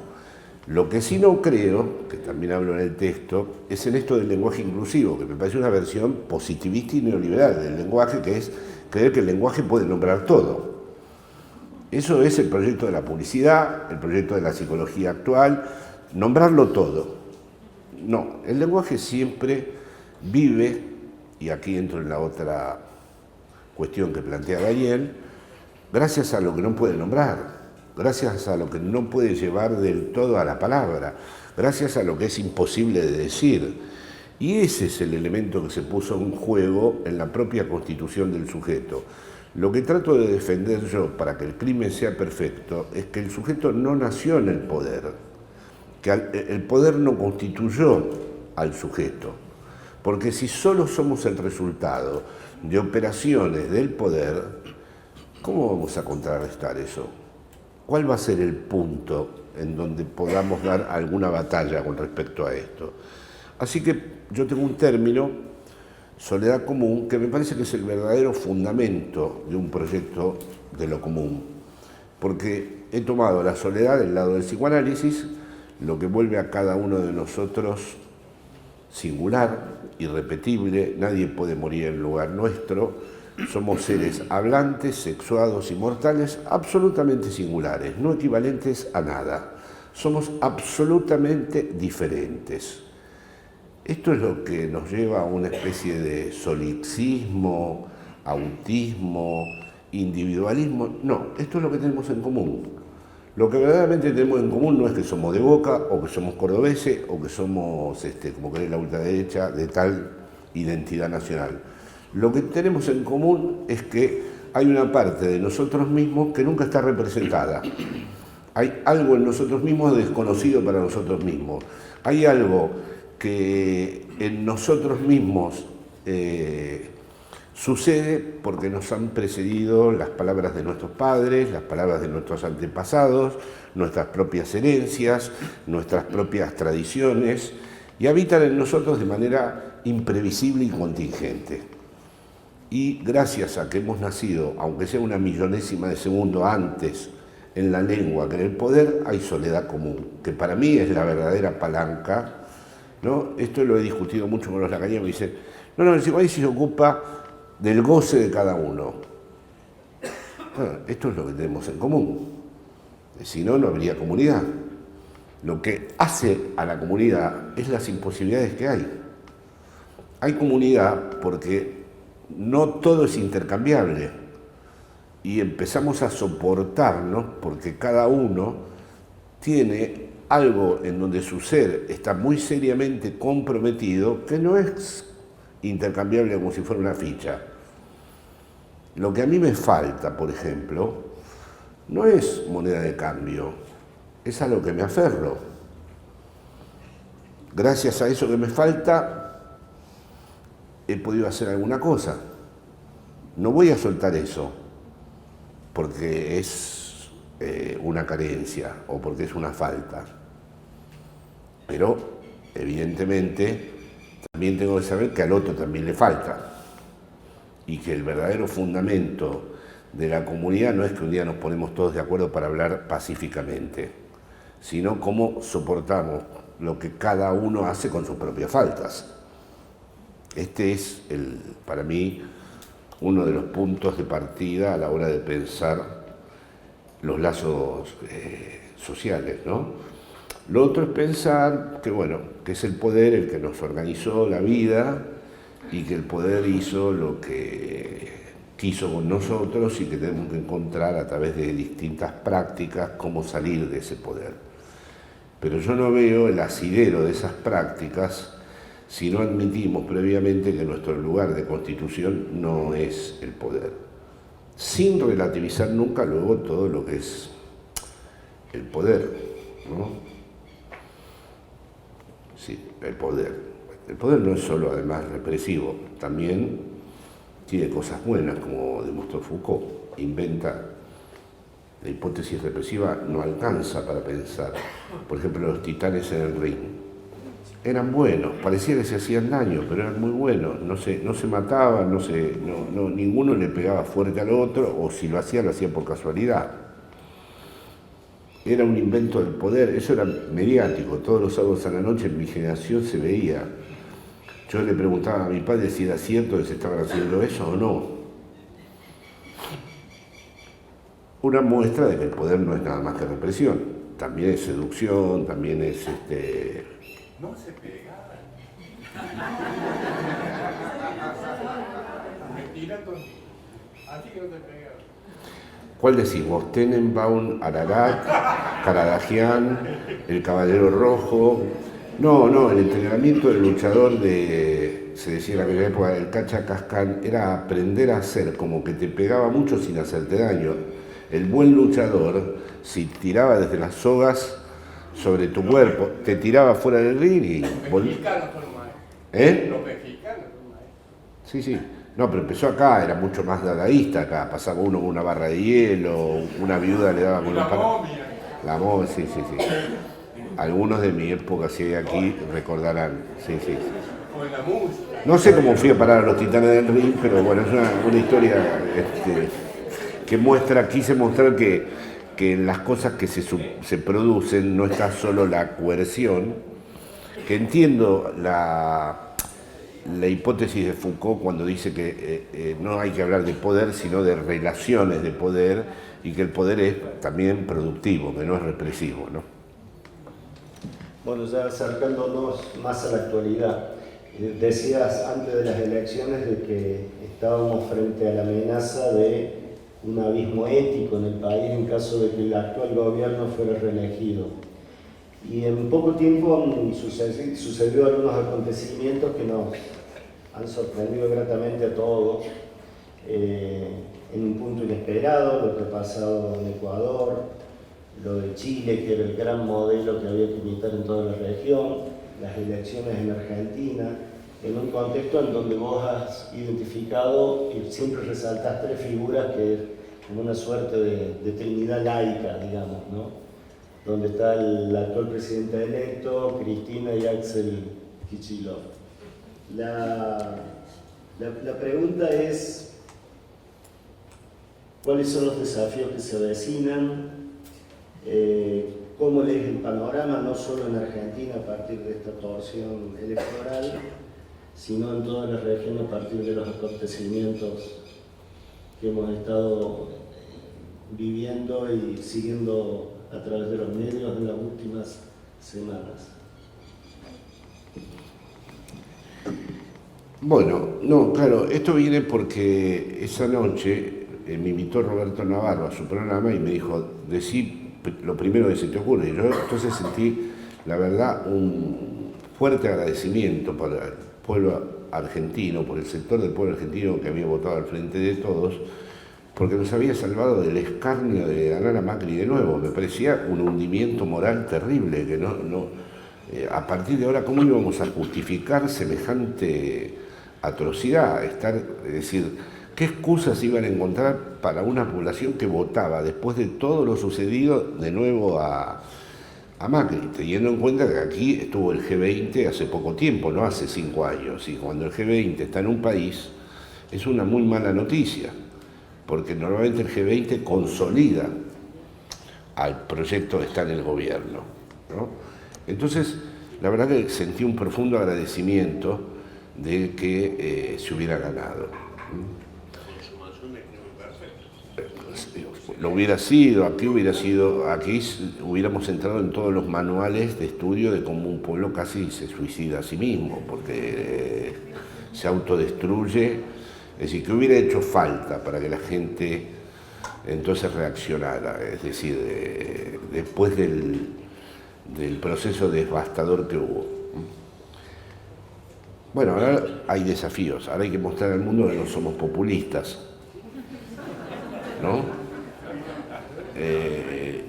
Lo que sí no creo, que también hablo en el texto, es en esto del lenguaje inclusivo, que me parece una versión positivista y neoliberal del lenguaje, que es creer que el lenguaje puede nombrar todo. Eso es el proyecto de la publicidad, el proyecto de la psicología actual, nombrarlo todo. No, el lenguaje siempre vive, y aquí entro en la otra cuestión que plantea Daniel, gracias a lo que no puede nombrar, gracias a lo que no puede llevar del todo a la palabra, gracias a lo que es imposible de decir. Y ese es el elemento que se puso en juego en la propia constitución del sujeto. Lo que trato de defender yo para que el crimen sea perfecto es que el sujeto no nació en el poder, que el poder no constituyó al sujeto, porque si solo somos el resultado de operaciones del poder, ¿cómo vamos a contrarrestar eso? ¿Cuál va a ser el punto en donde podamos dar alguna batalla con respecto a esto? Así que yo tengo un término, soledad común, que me parece que es el verdadero fundamento de un proyecto de lo común, porque he tomado la soledad del lado del psicoanálisis, lo que vuelve a cada uno de nosotros singular, irrepetible, nadie puede morir en lugar nuestro, somos seres hablantes, sexuados y mortales, absolutamente singulares, no equivalentes a nada, somos absolutamente diferentes. Esto es lo que nos lleva a una especie de solipsismo, autismo, individualismo. No, esto es lo que tenemos en común. Lo que verdaderamente tenemos en común no es que somos de Boca, o que somos cordobeses, o que somos, como cree la ultraderecha, de tal identidad nacional. Lo que tenemos en común es que hay una parte de nosotros mismos que nunca está representada. Hay algo en nosotros mismos desconocido para nosotros mismos. Hay algo que en nosotros mismos sucede porque nos han precedido las palabras de nuestros padres, las palabras de nuestros antepasados, nuestras propias herencias, nuestras propias tradiciones, y habitan en nosotros de manera imprevisible y contingente. Y gracias a que hemos nacido, aunque sea una millonésima de segundo antes, en la lengua que en el poder, hay soledad común, que para mí es la verdadera palanca, ¿no? Esto lo he discutido mucho con los lacanianos, me dicen, no, el psicoanálisis se ocupa del goce de cada uno. Bueno, esto es lo que tenemos en común, si no, no habría comunidad. Lo que hace a la comunidad es las imposibilidades que hay. Hay comunidad porque no todo es intercambiable. y empezamos a soportarnos porque cada uno tiene algo en donde su ser está muy seriamente comprometido, que no es intercambiable como si fuera una ficha. Lo que a mí me falta, por ejemplo, no es moneda de cambio, es a lo que me aferro. Gracias a eso que me falta, he podido hacer alguna cosa. No voy a soltar eso porque es una carencia o porque es una falta. Pero, evidentemente, también tengo que saber que al otro también le falta. Y que el verdadero fundamento de la comunidad no es que un día nos ponemos todos de acuerdo para hablar pacíficamente, sino cómo soportamos lo que cada uno hace con sus propias faltas. Este es, para mí, uno de los puntos de partida a la hora de pensar los lazos sociales, ¿no? Lo otro es pensar que, bueno, que es el poder el que nos organizó la vida y que el poder hizo lo que quiso con nosotros y que tenemos que encontrar a través de distintas prácticas cómo salir de ese poder. Pero yo no veo el asidero de esas prácticas si no admitimos previamente que nuestro lugar de constitución no es el poder, sin relativizar nunca luego todo lo que es el poder, ¿no? Sí, el poder. El poder no es solo además represivo, también tiene cosas buenas, como demostró Foucault. Inventa la hipótesis represiva, no alcanza para pensar. Por ejemplo, los titanes en el ring. Eran buenos, parecía que se hacían daño, pero eran muy buenos. No se mataban, ninguno le pegaba fuerte al otro, o si lo hacía por casualidad. Era un invento del poder, eso era mediático. Todos los sábados a la noche en mi generación se veía. Yo le preguntaba a mi padre si era cierto que se estaban haciendo eso o no. Una muestra de que el poder no es nada más que represión. También es seducción, también es No se pegaban. Mentira, así que no se pegaban. ¿Cuál decís vos? Tenenbaum, Ararat, Karadagian, el Caballero Rojo. No, el entrenamiento del luchador se decía en aquella época, el Cachacascán, era aprender a hacer como que te pegaba mucho sin hacerte daño. El buen luchador, si tiraba desde las sogas sobre tu cuerpo, te tiraba fuera del ring y... Los mexicanos son más. Los mexicanos son más. Sí. No, pero empezó acá, era mucho más dadaísta acá. Pasaba uno con una barra de hielo, una viuda le daba con un momia. La momia, sí. Algunos de mi época, si hay aquí, recordarán. Sí. O en la música. No sé cómo fui a parar a los Titanes del Ring, pero bueno, es una historia que quise mostrar que en las cosas que se producen no está solo la coerción, que entiendo la hipótesis de Foucault cuando dice que no hay que hablar de poder, sino de relaciones de poder, y que el poder es también productivo, que no es represivo, ¿no? Bueno, ya acercándonos más a la actualidad, decías antes de las elecciones de que estábamos frente a la amenaza de un abismo ético en el país en caso de que el actual gobierno fuera reelegido. Y en poco tiempo han sucedido algunos acontecimientos que nos han sorprendido gratamente a todos, en un punto inesperado, lo que ha pasado en Ecuador, lo de Chile, que era el gran modelo que había que imitar en toda la región, las elecciones en Argentina, en un contexto en donde vos has identificado y siempre resaltás tres figuras que es como una suerte de trinidad laica, digamos, ¿no? Donde está el actual presidente electo, Cristina y Axel Kicillof. La pregunta es, ¿cuáles son los desafíos que se avecinan? ¿Cómo lees el panorama, no solo en Argentina a partir de esta torsión electoral, sino en toda la región a partir de los acontecimientos que hemos estado viviendo y siguiendo a través de los medios en las últimas semanas? Bueno, no, claro, esto viene porque esa noche me invitó Roberto Navarro a su programa y me dijo, decí lo primero que se te ocurre. Y yo entonces sentí, la verdad, un fuerte agradecimiento por el pueblo argentino, por el sector del pueblo argentino que había votado al Frente de Todos, porque nos había salvado del escarnio de ganar a Macri de nuevo. Me parecía un hundimiento moral terrible, que a partir de ahora, ¿cómo íbamos a justificar semejante atrocidad? Es decir, ¿qué excusas iban a encontrar para una población que votaba después de todo lo sucedido de nuevo a Macri? Teniendo en cuenta que aquí estuvo el G20 hace poco tiempo, no hace 5 años, y cuando el G20 está en un país es una muy mala noticia, porque normalmente el G20 consolida al proyecto que está en el gobierno, ¿no? Entonces, la verdad que sentí un profundo agradecimiento de que se hubiera ganado. Lo hubiera sido, aquí hubiéramos entrado en todos los manuales de estudio de cómo un pueblo casi se suicida a sí mismo, porque se autodestruye. Es decir, que hubiera hecho falta para que la gente entonces reaccionara, es decir, después del proceso devastador que hubo. Bueno, ahora hay desafíos, ahora hay que mostrar al mundo que no somos populistas, ¿no?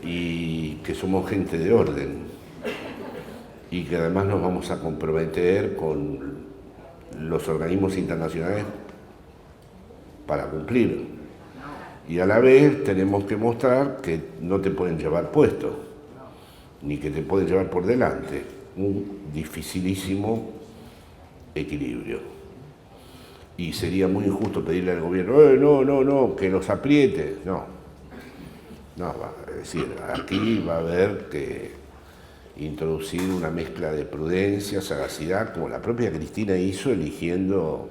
Y que somos gente de orden, y que además nos vamos a comprometer con los organismos internacionales para cumplir. Y a la vez tenemos que mostrar que no te pueden llevar puesto, ni que te pueden llevar por delante. Un dificilísimo equilibrio. Y sería muy injusto pedirle al gobierno, no, que los apriete. No, es decir, aquí va a haber que introducir una mezcla de prudencia, sagacidad, como la propia Cristina hizo eligiendo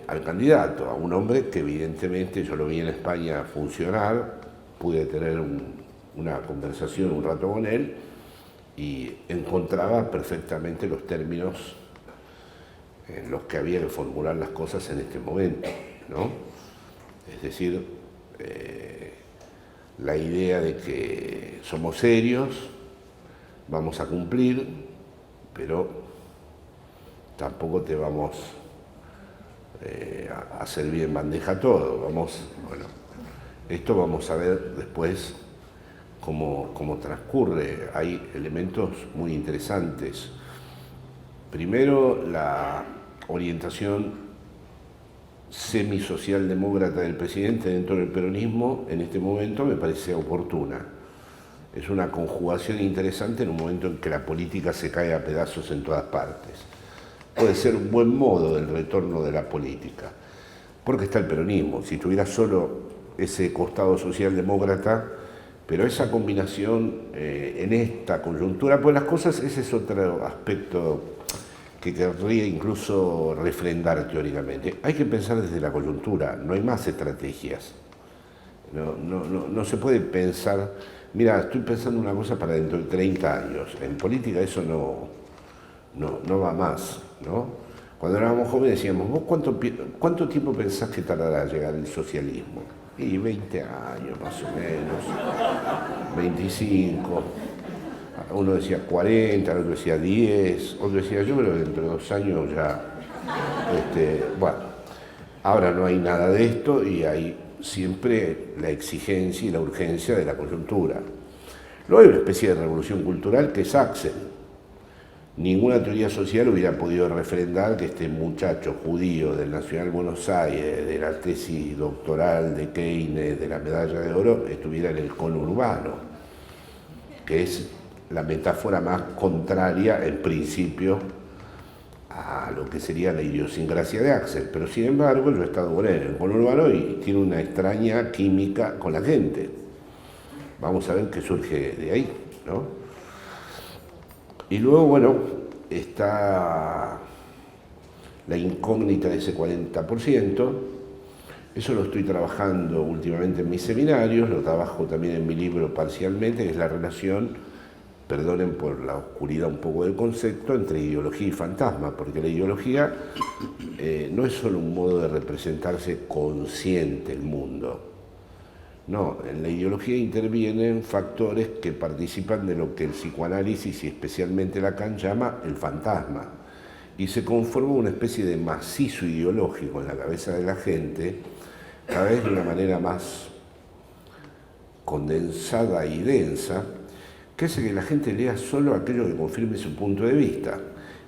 al candidato, a un hombre que evidentemente yo lo vi en España funcionar, pude tener una conversación un rato con él y encontraba perfectamente los términos en los que había que formular las cosas en este momento, ¿no? Es decir, la idea de que somos serios, vamos a cumplir, pero tampoco te vamos a servir en bandeja todo. Esto vamos a ver después cómo transcurre. Hay elementos muy interesantes. Primero, la orientación semisocialdemócrata del presidente dentro del peronismo en este momento me parece oportuna. Es una conjugación interesante en un momento en que la política se cae a pedazos en todas partes. Puede ser un buen modo del retorno de la política, porque está el peronismo. Si tuviera solo ese costado socialdemócrata, pero esa combinación en esta coyuntura, pues las cosas, ese es otro aspecto que querría incluso refrendar teóricamente. Hay que pensar desde la coyuntura, no hay más estrategias. No se puede pensar, mira, estoy pensando una cosa para dentro de 30 años. En política eso no va más, ¿no? Cuando éramos jóvenes decíamos, ¿vos cuánto tiempo pensás que tardará en llegar el socialismo? Y 20 años más o menos, 25, uno decía 40, otro decía 10, otro decía yo creo que dentro de 2 años ya, bueno, ahora no hay nada de esto y hay siempre la exigencia y la urgencia de la coyuntura. Luego hay una especie de revolución cultural que es Axel. Ninguna teoría social hubiera podido refrendar que este muchacho judío del Nacional Buenos Aires, de la tesis doctoral de Keynes, de la medalla de oro, estuviera en el conurbano, que es la metáfora más contraria, en principio, a lo que sería la idiosincrasia de Axel. Pero sin embargo, yo he estado con él en el conurbano y tiene una extraña química con la gente. Vamos a ver qué surge de ahí, ¿no? Y luego, bueno, está la incógnita de ese 40%. Eso lo estoy trabajando últimamente en mis seminarios, lo trabajo también en mi libro parcialmente, que es la relación perdonen por la oscuridad un poco del concepto, entre ideología y fantasma, porque la ideología no es solo un modo de representarse consciente el mundo. No, en la ideología intervienen factores que participan de lo que el psicoanálisis y especialmente Lacan llama el fantasma. Y se conforma una especie de macizo ideológico en la cabeza de la gente, cada vez de una manera más condensada y densa, que hace que la gente lea solo aquello que confirme su punto de vista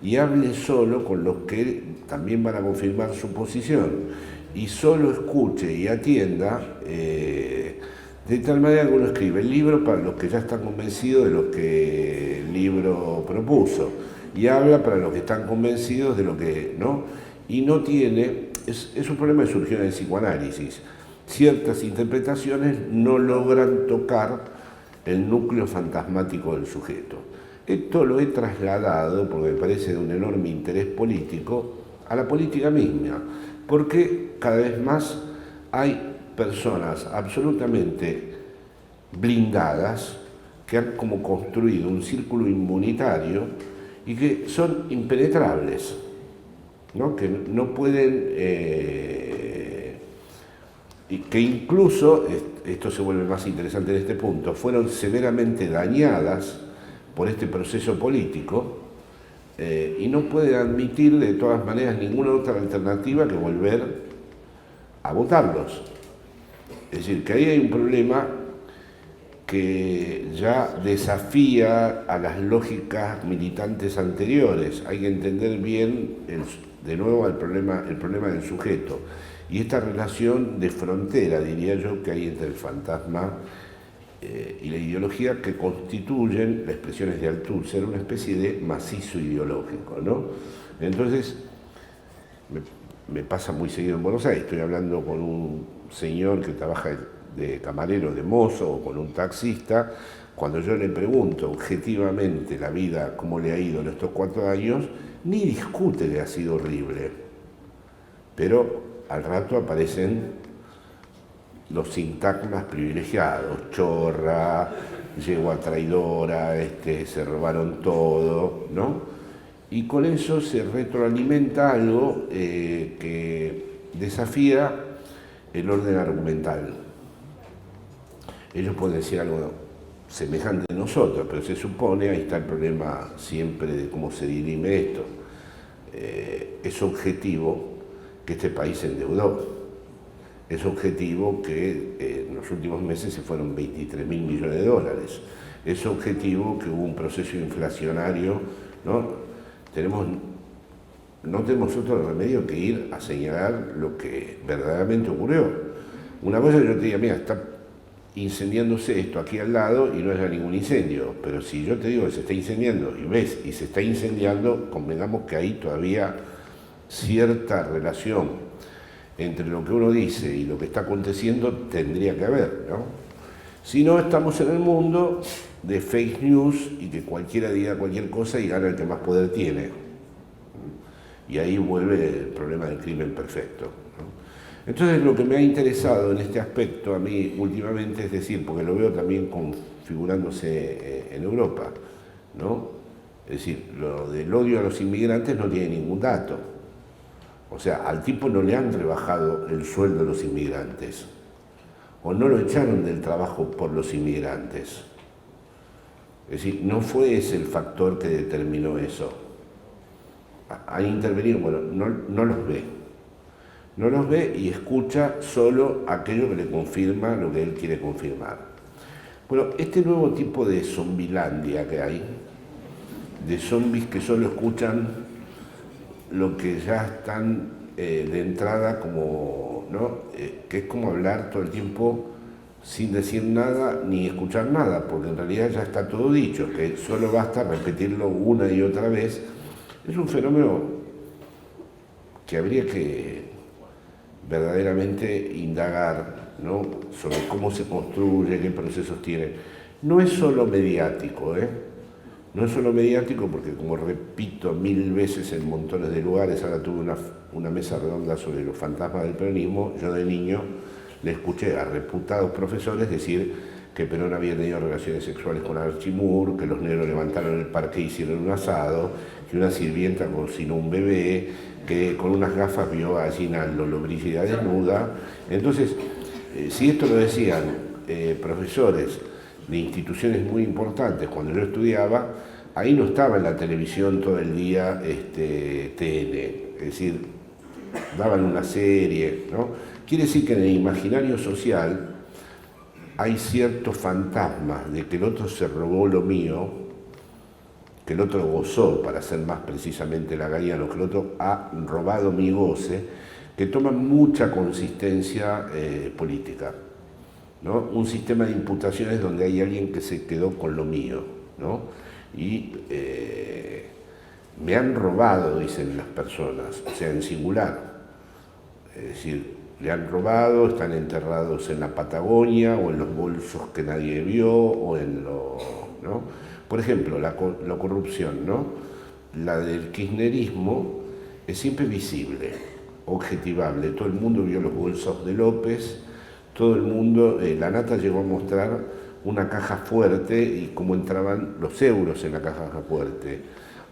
y hable solo con los que también van a confirmar su posición y solo escuche y atienda de tal manera que uno escribe el libro para los que ya están convencidos de lo que el libro propuso y habla para los que están convencidos de lo que no, y no tiene, es un problema que surgió en el psicoanálisis. Ciertas interpretaciones no logran tocar el núcleo fantasmático del sujeto. Esto lo he trasladado, porque me parece de un enorme interés político, a la política misma, porque cada vez más hay personas absolutamente blindadas que han como construido un círculo inmunitario y que son impenetrables, ¿no? Que no pueden, y que incluso, esto se vuelve más interesante en este punto, fueron severamente dañadas por este proceso político y no pueden admitir de todas maneras ninguna otra alternativa que volver a votarlos. Es decir, que ahí hay un problema que ya desafía a las lógicas militantes anteriores. Hay que entender bien, de nuevo, el problema del sujeto. Y esta relación de frontera, diría yo, que hay entre el fantasma y la ideología, que constituyen, la expresión es de Althusser, una especie de macizo ideológico, ¿no? Entonces, me pasa muy seguido en Buenos Aires, estoy hablando con un señor que trabaja de camarero, de mozo, o con un taxista, cuando yo le pregunto objetivamente la vida, cómo le ha ido en estos 4 años, ni discute que ha sido horrible, pero al rato aparecen los sintagmas privilegiados, chorra, yegua traidora, se robaron todo, ¿no? Y con eso se retroalimenta algo que desafía el orden argumental. Ellos pueden decir algo semejante a nosotros, pero se supone, ahí está el problema siempre de cómo se dirime esto, es objetivo que este país se endeudó. Es objetivo que en los últimos meses se fueron 23.000 millones de dólares. Es objetivo que hubo un proceso inflacionario, ¿no? No tenemos otro remedio que ir a señalar lo que verdaderamente ocurrió. Una cosa yo te diga, mira, está incendiándose esto aquí al lado y no es ningún incendio, pero si yo te digo que se está incendiando y ves y se está incendiando, convengamos que hay todavía cierta relación entre lo que uno dice y lo que está aconteciendo tendría que haber, ¿no? Si no, estamos en el mundo de fake news y que cualquiera diga cualquier cosa y gana el que más poder tiene. Y ahí vuelve el problema del crimen perfecto, ¿no? Entonces, lo que me ha interesado en este aspecto a mí últimamente, es decir, porque lo veo también configurándose en Europa, ¿no? Es decir, lo del odio a los inmigrantes no tiene ningún dato. O sea, al tipo no le han rebajado el sueldo a los inmigrantes, o no lo echaron del trabajo por los inmigrantes. Es decir, no fue ese el factor que determinó eso. Ha intervenido, bueno, no los ve. No los ve y escucha solo aquello que le confirma lo que él quiere confirmar. Bueno, este nuevo tipo de zombilandia que hay, de zombies que solo escuchan lo que ya están de entrada como, ¿no? Que es como hablar todo el tiempo sin decir nada ni escuchar nada, porque en realidad ya está todo dicho, que solo basta repetirlo una y otra vez. Es un fenómeno que habría que verdaderamente indagar, ¿no? Sobre cómo se construye, qué procesos tiene. No es solo mediático, No es solo mediático porque, como repito 1000 veces en montones de lugares, ahora tuve una mesa redonda sobre los fantasmas del peronismo, yo de niño le escuché a reputados profesores decir que Perón había tenido relaciones sexuales con Archimur, que los negros levantaron el parque y hicieron un asado, que una sirvienta cocinó un bebé, que con unas gafas vio a Gina Lollobrigida desnuda. Entonces, si esto lo decían profesores de instituciones muy importantes cuando yo estudiaba, ahí no estaba en la televisión todo el día TN, es decir, daban una serie, ¿no? Quiere decir que en el imaginario social hay ciertos fantasmas de que el otro se robó lo mío, que el otro gozó, para ser más precisamente lagariano, que el otro ha robado mi goce, que toman mucha consistencia política, ¿no? Un sistema de imputaciones donde hay alguien que se quedó con lo mío, ¿no? Y me han robado, dicen las personas, o sea, en singular. Es decir, le han robado, están enterrados en la Patagonia o en los bolsos que nadie vio o en lo, ¿no? Por ejemplo, la corrupción, ¿no? La del kirchnerismo es siempre visible, objetivable. Todo el mundo vio los bolsos de López, todo el mundo, la Nata llegó a mostrar una caja fuerte y cómo entraban los euros en la caja fuerte.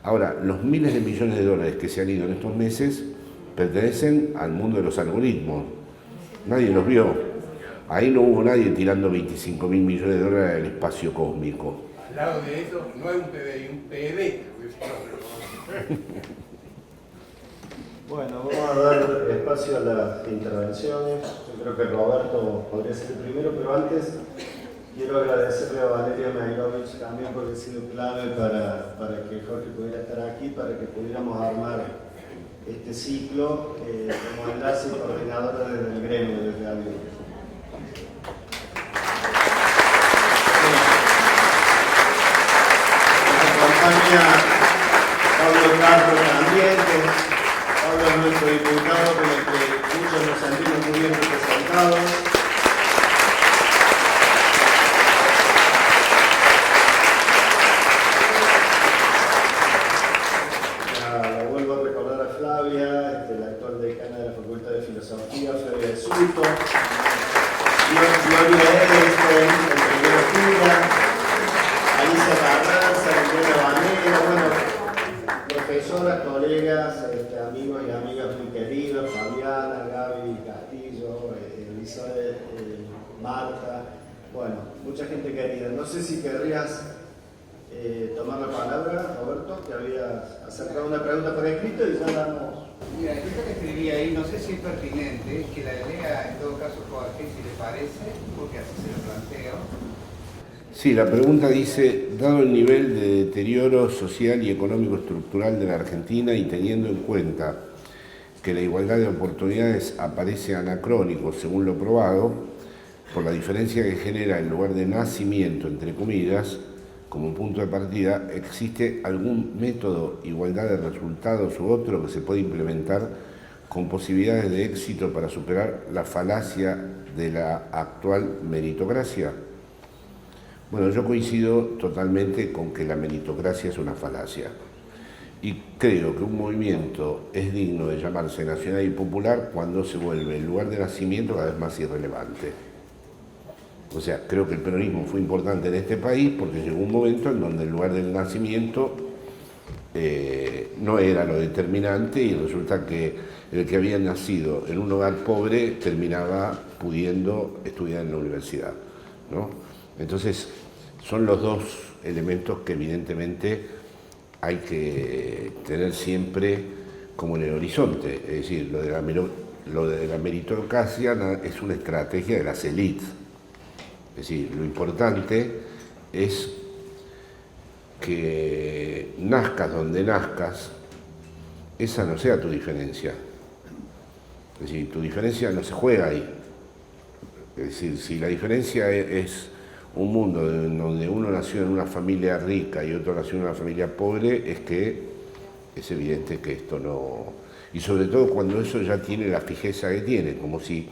Ahora, los miles de millones de dólares que se han ido en estos meses pertenecen al mundo de los algoritmos. Nadie los vio. Ahí no hubo nadie tirando 25.000 millones de dólares al espacio cósmico. Al lado de eso, no es un PBI, un PB. Bueno, vamos a dar espacio a las intervenciones. Yo creo que Roberto podría ser el primero, pero antes quiero agradecerle a Valeria Mailovich también porque ha sido clave para que Jorge pudiera estar aquí, para que pudiéramos armar este ciclo como enlace y coordinadora desde el gremio, desde Algo. Nos acompaña Pablo Carlos también, Pablo es nuestro diputado con el que muchos nos sentimos muy bien representados. La actual decana de la Facultad de Filosofía, Flavia de Sulto, Gloria Edelstein, en primera fila, Alicia Carranza, Elena Banera, bueno, profesoras, colegas, amigos y amigas muy queridos, Fabiana, Gaby Castillo, Elizabeth, Marta, bueno, mucha gente querida. No sé si querrías tomar la palabra, Roberto, que habías acercado una pregunta por escrito y ya damos. Mira, yo que escribí ahí, no sé si es pertinente, que la lea en todo caso Jorge, si le parece, porque así se lo planteo. Sí, la pregunta dice, dado el nivel de deterioro social y económico estructural de la Argentina y teniendo en cuenta que la igualdad de oportunidades aparece anacrónico según lo probado, por la diferencia que genera el lugar de nacimiento, entre comillas, como punto de partida, ¿existe algún método, igualdad de resultados u otro que se puede implementar con posibilidades de éxito para superar la falacia de la actual meritocracia? Bueno, yo coincido totalmente con que la meritocracia es una falacia y creo que un movimiento es digno de llamarse nacional y popular cuando se vuelve el lugar de nacimiento cada vez más irrelevante. O sea, creo que el peronismo fue importante en este país porque llegó un momento en donde el lugar del nacimiento no era lo determinante y resulta que el que había nacido en un hogar pobre terminaba pudiendo estudiar en la universidad, ¿no? Entonces, son los dos elementos que evidentemente hay que tener siempre como en el horizonte. Es decir, lo de la meritocracia es una estrategia de las élites. Es decir, lo importante es que nazcas donde nazcas, esa no sea tu diferencia. Es decir, tu diferencia no se juega ahí. Es decir, si la diferencia es un mundo en donde uno nació en una familia rica y otro nació en una familia pobre, es que es evidente que esto no... Y sobre todo cuando eso ya tiene la fijeza que tiene, como si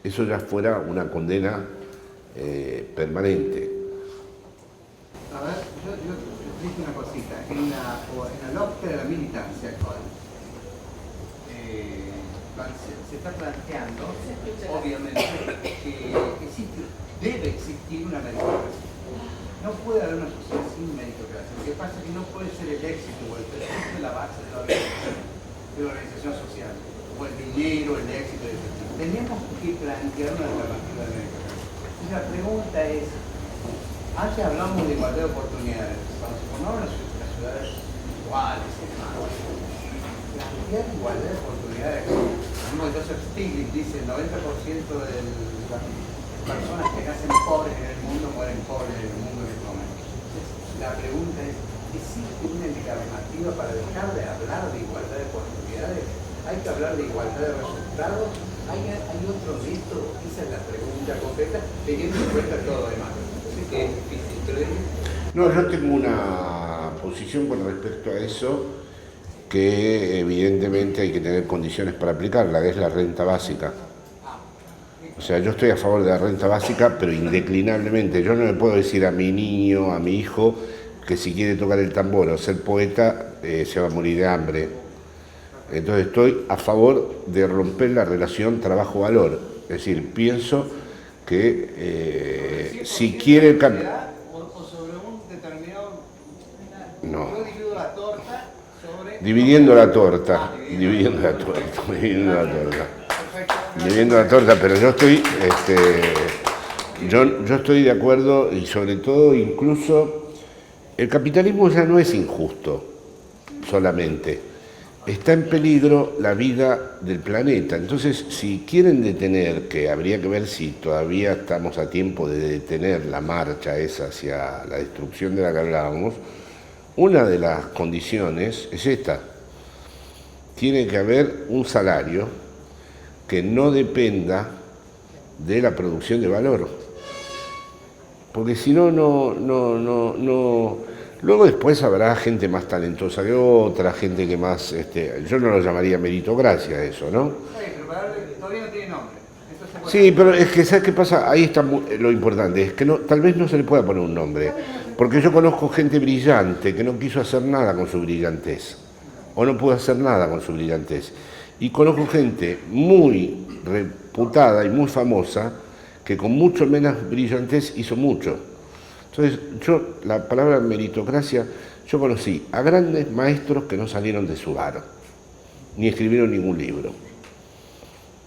eso ya fuera una condena permanente. A ver, yo explico una cosita. En la lógica de la militancia actual, se está planteando, obviamente, que debe existir una meritocracia. no puede haber una sociedad sin meritocracia. Lo que pasa es que no puede ser el éxito o el prestigio la base de la organización social, o el dinero, el éxito, etc. Tenemos que plantear una alternativa de meritocracia. Entonces la pregunta es, antes hablamos de igualdad de oportunidades, cuando se formaron las ciudades iguales y demás, plantear igualdad de oportunidades. Como Joseph Stiglitz dice, el 90% de las personas que nacen pobres en el mundo mueren pobres en el mundo en este momento. Entonces, la pregunta es, ¿existe una alternativa para dejar de hablar de igualdad de oportunidades? ¿Hay que hablar de igualdad de resultados? ¿Hay otro método? Esa es la pregunta concreta, teniendo en cuenta todo lo demás. Sé que es difícil, pero No, yo tengo una posición con respecto a eso que evidentemente hay que tener condiciones para aplicarla, que es la renta básica. O sea, yo estoy a favor de la renta básica, pero indeclinablemente. Yo no le puedo decir a mi niño, a mi hijo, que si quiere tocar el tambor o ser poeta, se va a morir de hambre. Entonces estoy a favor de romper la relación trabajo-valor. Es decir, pienso que si quiere... o sobre un determinado... No. Yo divido la torta sobre... Dividiendo la torta, pero yo estoy, yo estoy de acuerdo y sobre todo incluso el capitalismo ya no es injusto solamente, está en peligro la vida del planeta. Entonces, si quieren detener, que habría que ver si todavía estamos a tiempo de detener la marcha esa hacia la destrucción de la que hablábamos, una de las condiciones es esta: tiene que haber un salario que no dependa de la producción de valor, porque si no, no. Luego después habrá gente más talentosa que otra, gente que más, yo no lo llamaría meritocracia eso, ¿no? Pero todavía no tiene nombre. Sí, pero es que, ¿sabes qué pasa? Ahí está lo importante, es que tal vez no se le pueda poner un nombre, porque yo conozco gente brillante que no quiso hacer nada con su brillantez, o no pudo hacer nada con su brillantez, y conozco gente muy reputada y muy famosa que con mucho menos brillantez hizo mucho. Entonces, la palabra meritocracia, yo conocí a grandes maestros que no salieron de su bar, ni escribieron ningún libro.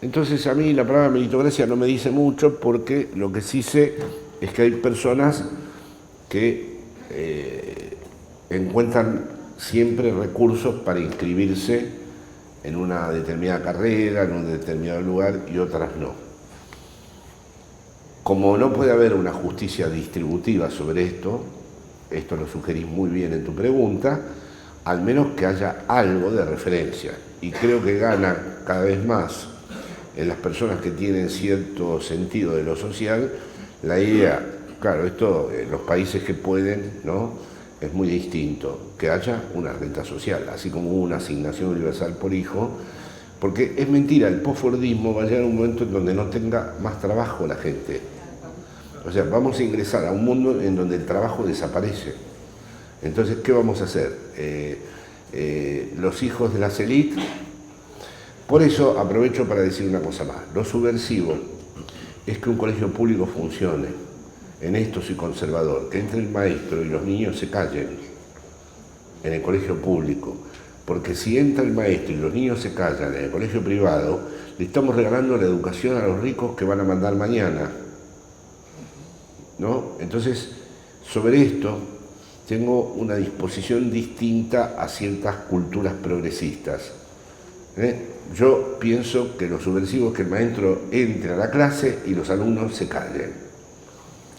Entonces, a mí la palabra meritocracia no me dice mucho, porque lo que sí sé es que hay personas que encuentran siempre recursos para inscribirse en una determinada carrera, en un determinado lugar, y otras no. Como no puede haber una justicia distributiva sobre esto lo sugerís muy bien en tu pregunta, al menos que haya algo de referencia. Y creo que gana cada vez más en las personas que tienen cierto sentido de lo social la idea, claro, esto en los países que pueden, ¿no?, es muy distinto, que haya una renta social, así como una asignación universal por hijo, porque es mentira, el posfordismo va a llegar a un momento en donde no tenga más trabajo la gente. O sea, vamos a ingresar a un mundo en donde el trabajo desaparece. Entonces, ¿qué vamos a hacer? Los hijos de las élites. Por eso aprovecho para decir una cosa más. Lo subversivo es que un colegio público funcione. En esto soy conservador, que entre el maestro y los niños se callen en el colegio público. Porque si entra el maestro y los niños se callan en el colegio privado, le estamos regalando la educación a los ricos que van a mandar mañana, ¿no? Entonces, sobre esto tengo una disposición distinta a ciertas culturas progresistas. Yo pienso que lo subversivo es que el maestro entre a la clase y los alumnos se callen,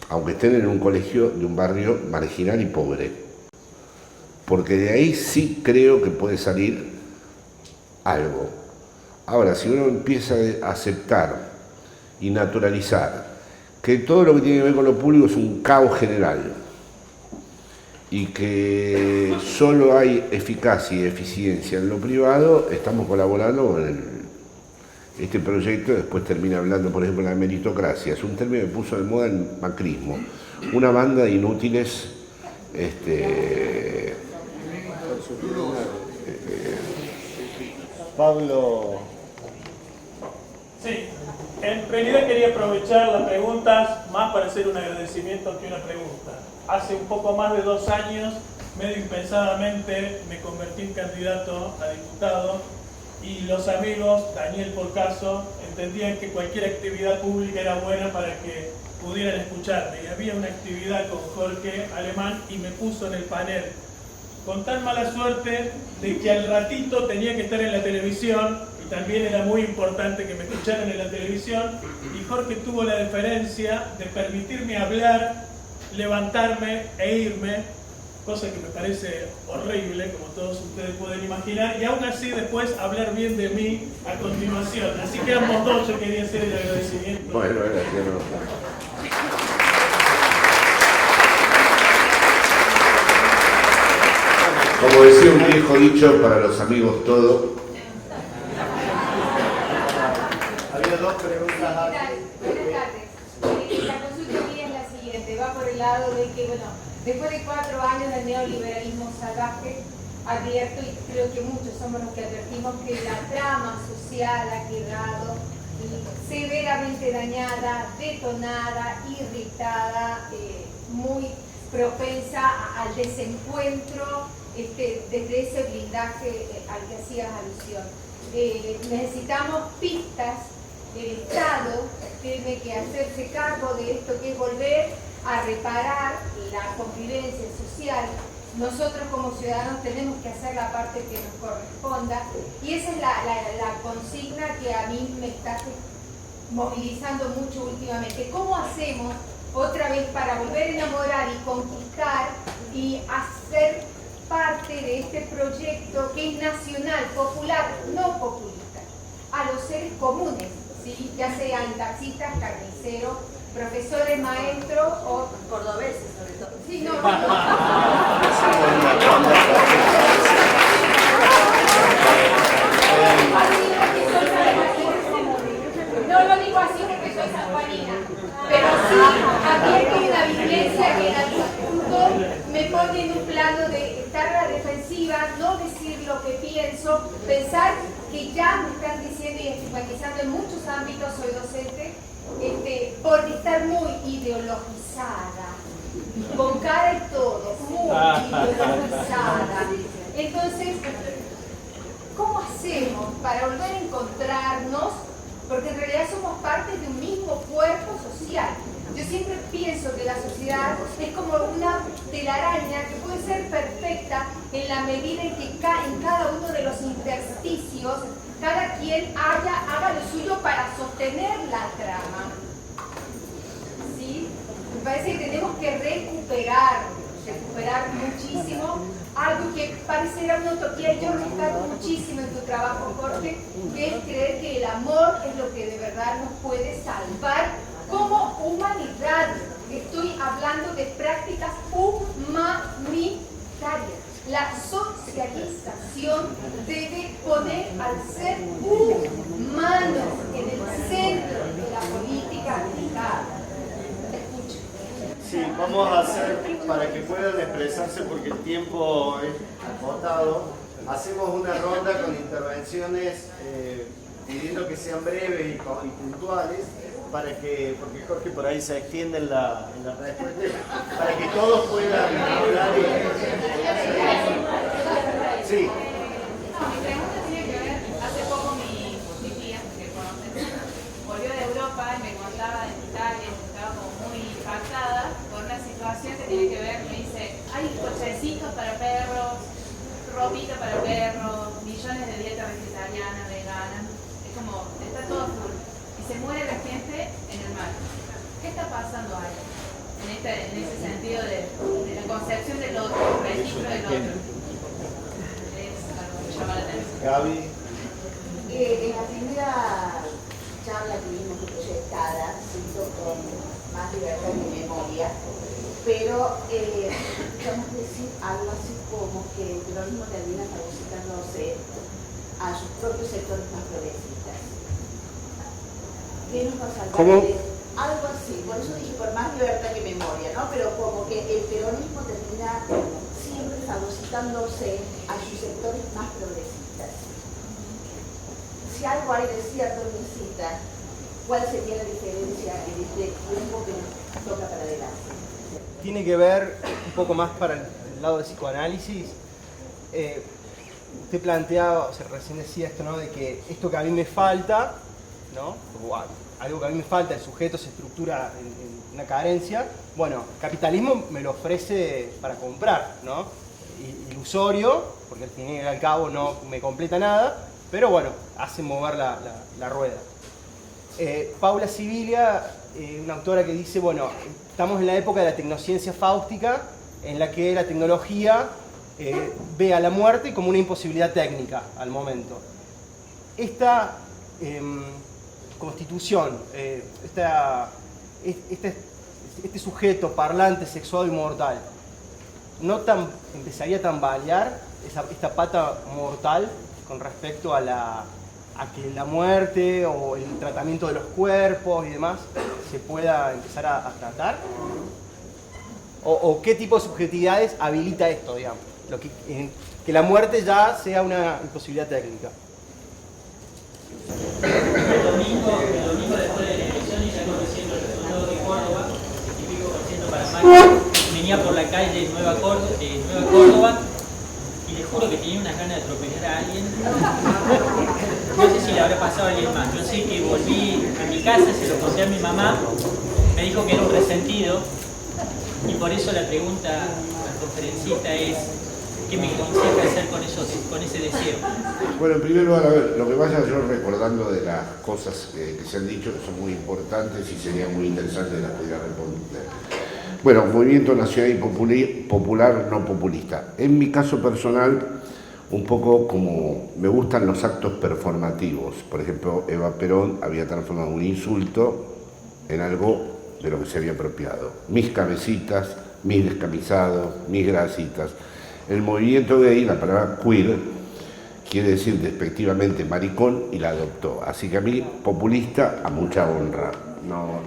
aunque estén en un colegio de un barrio marginal y pobre, porque de ahí sí creo que puede salir algo. Ahora, si uno empieza a aceptar y naturalizar que todo lo que tiene que ver con lo público es un caos general y que solo hay eficacia y eficiencia en lo privado, estamos colaborando con este proyecto. Después termina hablando, por ejemplo, de la meritocracia. Es un término que puso de moda el macrismo. Una banda de inútiles Pablo. Sí. En realidad quería aprovechar las preguntas más para hacer un agradecimiento que una pregunta. Hace un poco más de 2 años, medio impensadamente, me convertí en candidato a diputado y los amigos, Daniel por caso, entendían que cualquier actividad pública era buena para que pudieran escucharme. Y había una actividad con Jorge Alemán y me puso en el panel, con tan mala suerte de que al ratito tenía que estar en la televisión y también era muy importante que me escucharan en la televisión, y Jorge tuvo la deferencia de permitirme hablar, levantarme e irme, cosa que me parece horrible, como todos ustedes pueden imaginar, y aún así después hablar bien de mí a continuación. Así que ambos dos yo quería hacer el agradecimiento. Bueno, gracias. No. Como decía un viejo dicho, para los amigos todo. Había 2 preguntas. Buenas tardes. La consulta mía es la siguiente, va por el lado de que, bueno, después de 4 años del neoliberalismo salvaje, abierto, y creo que muchos somos los que advertimos que la trama social ha quedado severamente dañada, detonada, irritada, muy propensa al desencuentro, desde ese blindaje al que hacías alusión. Necesitamos pistas. El Estado tiene que hacerse cargo de esto, que es volver a reparar la convivencia social. Nosotros como ciudadanos tenemos que hacer la parte que nos corresponda, y esa es la consigna que a mí me está movilizando mucho últimamente. ¿Cómo hacemos otra vez para volver a enamorar y conquistar y hacer parte de este proyecto que es nacional, popular, no populista, a los seres comunes, ¿sí? Ya sean taxistas, carniceros, profesores, maestros o cordobeses sobre todo? Sí, no. No lo digo así porque soy sanjuanina, pero sí, también hay una vivencia que en algún punto me pone en un plano de estar a la defensiva, no decir lo que pienso, pensar que ya me están diciendo y estigmatizando en muchos ámbitos, soy docente, por estar muy ideologizada, con cara y todo, muy ideologizada. Entonces, ¿cómo hacemos para volver a encontrarnos? Porque en realidad somos parte de un mismo cuerpo social. Yo siempre pienso que la sociedad es como una telaraña que puede ser perfecta en la medida en que en cada uno de los intersticios cada quien haga lo suyo para sostener la trama. ¿Sí? Me parece que tenemos que recuperar muchísimo algo que parecerá una utopía. Yo rescato muchísimo en tu trabajo, Jorge, que es creer que el amor es lo que de verdad nos puede salvar como humanidad. Estoy hablando de prácticas humanitarias. La socialización debe poner al ser humano en el centro de la política aplicada. Te escucho. Sí, vamos a hacer, para que puedan expresarse porque el tiempo es acotado, hacemos una ronda con intervenciones pidiendo que sean breves y puntuales, porque Jorge por ahí se extiende en la respuesta, para que todos puedan hablar. Sí. Mi pregunta tiene que ver, hace poco mi tía, que conocen, volvió de Europa y me contaba en Italia, estaba como muy impactada por una situación que tiene que ver, me dice, hay cochecitos para perros, ropita para perros, millones de dietas vegetarianas, veganas, es como, está todo full. Y se muere la gente en el mar. ¿Qué está pasando ahí? En ese sentido de la concepción del otro, el registro del otro. Es algo que llama la atención. Gaby. En la primera charla que vimos proyectada, junto con Más Libertad y Memoria, pero podemos decir algo así como que el peronismo termina fagocitándose a sus propios sectores más progresistas. ¿Qué nos va a salvar? ¿Cómo? Algo así, por eso dije por Más Libertad que Memoria, ¿no? Pero como que el peronismo termina siempre fagocitándose a sus sectores más progresistas. Si algo hay de cierto, Luisita, ¿cuál sería la diferencia en este tiempo que nos toca para adelante? Tiene que ver un poco más para el lado del psicoanálisis. Usted planteaba, o sea, recién decía esto, ¿no? De que esto que a mí me falta, ¿no? O algo que a mí me falta, el sujeto se estructura en una carencia. Bueno, el capitalismo me lo ofrece para comprar, ¿no? Ilusorio, porque al fin y al cabo no me completa nada, pero bueno, hace mover la rueda. Paula Sibilia, una autora que dice, bueno, estamos en la época de la tecnociencia fáustica, en la que la tecnología ve a la muerte como una imposibilidad técnica al momento. Esta constitución, este sujeto parlante, sexuado y mortal, ¿no empezaría a tambalear esta pata mortal con respecto a que la muerte o el tratamiento de los cuerpos y demás se pueda empezar a tratar? ¿O qué tipo de subjetividades habilita esto, digamos? Que la muerte ya sea una imposibilidad técnica. El domingo después de la elección, y ya conociendo el resultado de Córdoba, 75% para Macri, venía por la calle de Nueva Córdoba y le juro que tenía unas ganas de atropellar a alguien. No sé si le habrá pasado a alguien más. Yo sé que volví a mi casa, se lo conté a mi mamá, me dijo que era un resentido, y por eso la pregunta al conferencista es: ¿qué me aconseja hacer con ese deseo? Bueno, en primer lugar, a ver, lo que vaya yo recordando de las cosas que se han dicho, que son muy importantes y serían muy interesantes, las podría responder. Bueno, movimiento nacional y popular no populista. En mi caso personal, un poco como me gustan los actos performativos. Por ejemplo, Eva Perón había transformado un insulto en algo de lo que se había apropiado. Mis cabecitas, mis descamisados, mis grasitas. El movimiento gay, la palabra queer, quiere decir despectivamente maricón y la adoptó. Así que a mí, populista, a mucha honra. No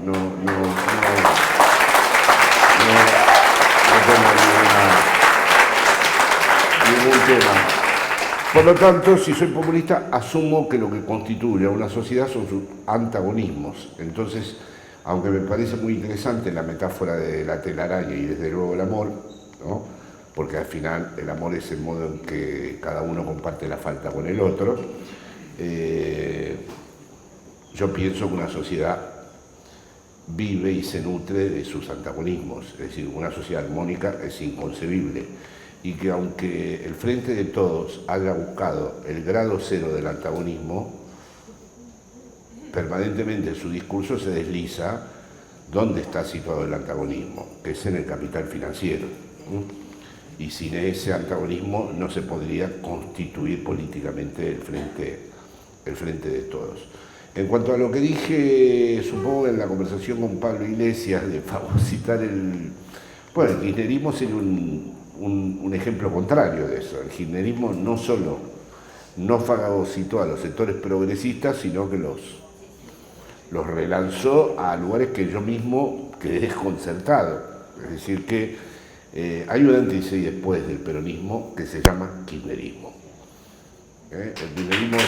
tengo ningún tema. Por lo tanto, si soy populista, asumo que lo que constituye a una sociedad son sus antagonismos. Entonces, aunque me parece muy interesante la metáfora de la telaraña y desde luego el amor, ¿no? Porque al final el amor es el modo en que cada uno comparte la falta con el otro, yo pienso que una sociedad vive y se nutre de sus antagonismos, es decir, una sociedad armónica es inconcebible, y que aunque el Frente de Todos haya buscado el grado cero del antagonismo, permanentemente en su discurso se desliza dónde está situado el antagonismo, que es en el capital financiero. Y sin ese antagonismo no se podría constituir políticamente el frente de Todos. En cuanto a lo que dije, supongo en la conversación con Pablo Iglesias, de fagocitar el kirchnerismo sería un ejemplo contrario de eso. El kirchnerismo no solo no fagocitó a los sectores progresistas, sino que los relanzó a lugares que yo mismo quedé desconcertado. Es decir, que hay un antes y después del peronismo que se llama kirchnerismo. El kirchnerismo es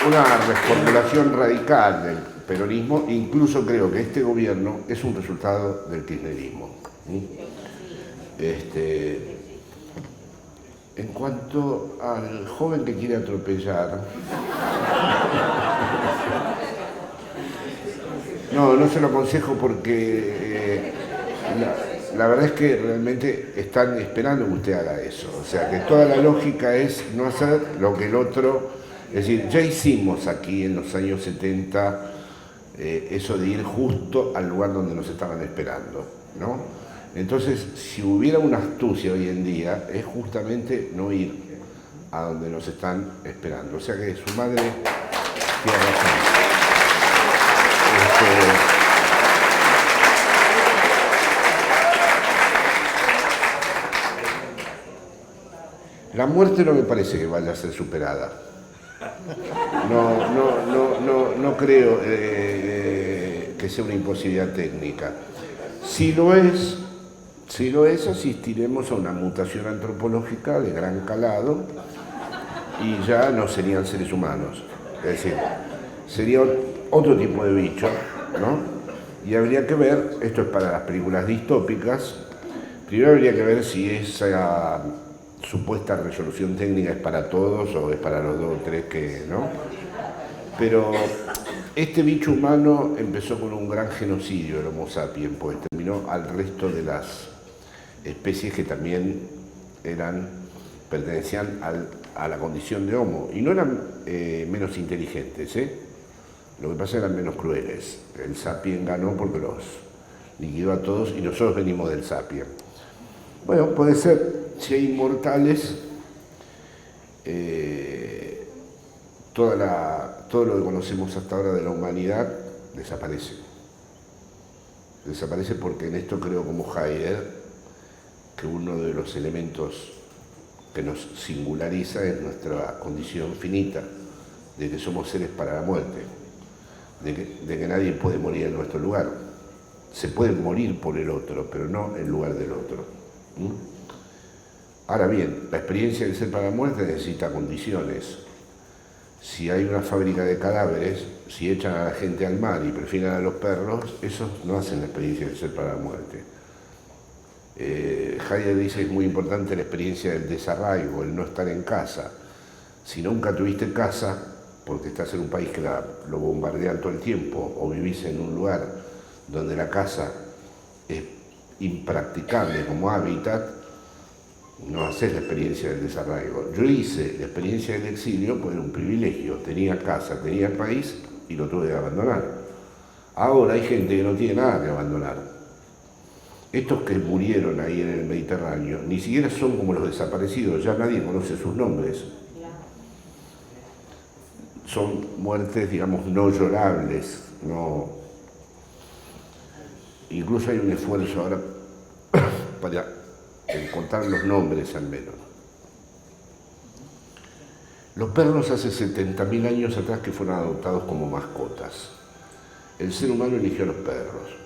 una reformulación radical del peronismo. Incluso creo que este gobierno es un resultado del kirchnerismo. En cuanto al joven que quiere atropellar, no se lo aconsejo porque la verdad es que realmente están esperando que usted haga eso. O sea, que toda la lógica es no hacer lo que el otro... Es decir, ya hicimos aquí en los años 70 eso de ir justo al lugar donde nos estaban esperando, ¿no? Entonces, si hubiera una astucia hoy en día, es justamente no ir a donde nos están esperando. O sea que su madre tiene razón. La muerte no me parece que vaya a ser superada. No creo que sea una imposibilidad técnica. Si lo es, Si lo es, asistiremos a una mutación antropológica de gran calado y ya no serían seres humanos. Es decir, sería otro tipo de bicho, ¿no? Y habría que ver, esto es para las películas distópicas, primero habría que ver si esa supuesta resolución técnica es para todos o es para los 2 o 3 que, ¿no? Pero este bicho humano empezó con un gran genocidio, el Homo sapiens, pues terminó al resto de las especies que también pertenecían a la condición de Homo, y no eran menos inteligentes, lo que pasa eran menos crueles. El sapiens ganó porque los liquidó a todos y nosotros venimos del sapiens. Bueno, puede ser, si hay inmortales, todo lo que conocemos hasta ahora de la humanidad desaparece. Desaparece porque en esto creo, como Heidegger, que uno de los elementos que nos singulariza es nuestra condición finita, de que somos seres para la muerte, de que nadie puede morir en nuestro lugar. Se puede morir por el otro, pero no en lugar del otro. Ahora bien, la experiencia del ser para la muerte necesita condiciones. Si hay una fábrica de cadáveres, si echan a la gente al mar y prefieren a los perros, esos no hacen la experiencia del ser para la muerte. Heidegger dice que es muy importante la experiencia del desarraigo, el no estar en casa. Si nunca tuviste casa, porque estás en un país que lo bombardean todo el tiempo, o vivís en un lugar donde la casa es impracticable como hábitat, no haces la experiencia del desarraigo. Yo hice la experiencia del exilio, pues era un privilegio, tenía casa, tenía país y lo tuve que abandonar. Ahora hay gente que no tiene nada que abandonar. Estos que murieron ahí en el Mediterráneo ni siquiera son como los desaparecidos, ya nadie conoce sus nombres. Son muertes, digamos, no llorables, no. Incluso hay un esfuerzo ahora para encontrar los nombres al menos. Los perros hace 70.000 años atrás que fueron adoptados como mascotas. El ser humano eligió a los perros.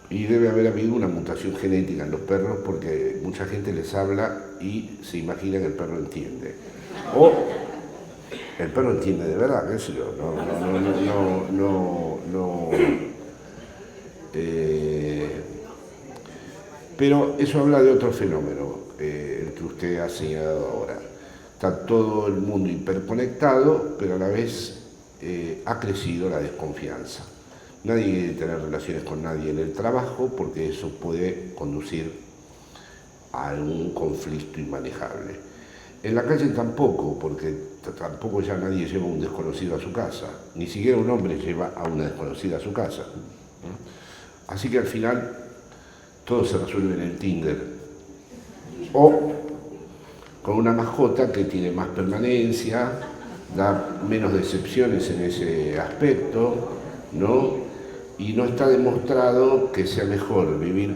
Y debe haber habido una mutación genética en los perros porque mucha gente les habla y se imagina que el perro entiende. O el perro entiende de verdad, qué sé yo, pero eso habla de otro fenómeno, el que usted ha señalado ahora. Está todo el mundo hiperconectado, pero a la vez ha crecido la desconfianza. Nadie quiere tener relaciones con nadie en el trabajo porque eso puede conducir a algún conflicto inmanejable. En la calle tampoco, porque tampoco ya nadie lleva a un desconocido a su casa, ni siquiera un hombre lleva a una desconocida a su casa. Así que al final todo se resuelve en el Tinder. O con una mascota que tiene más permanencia, da menos decepciones en ese aspecto, ¿no? Y no está demostrado que sea mejor vivir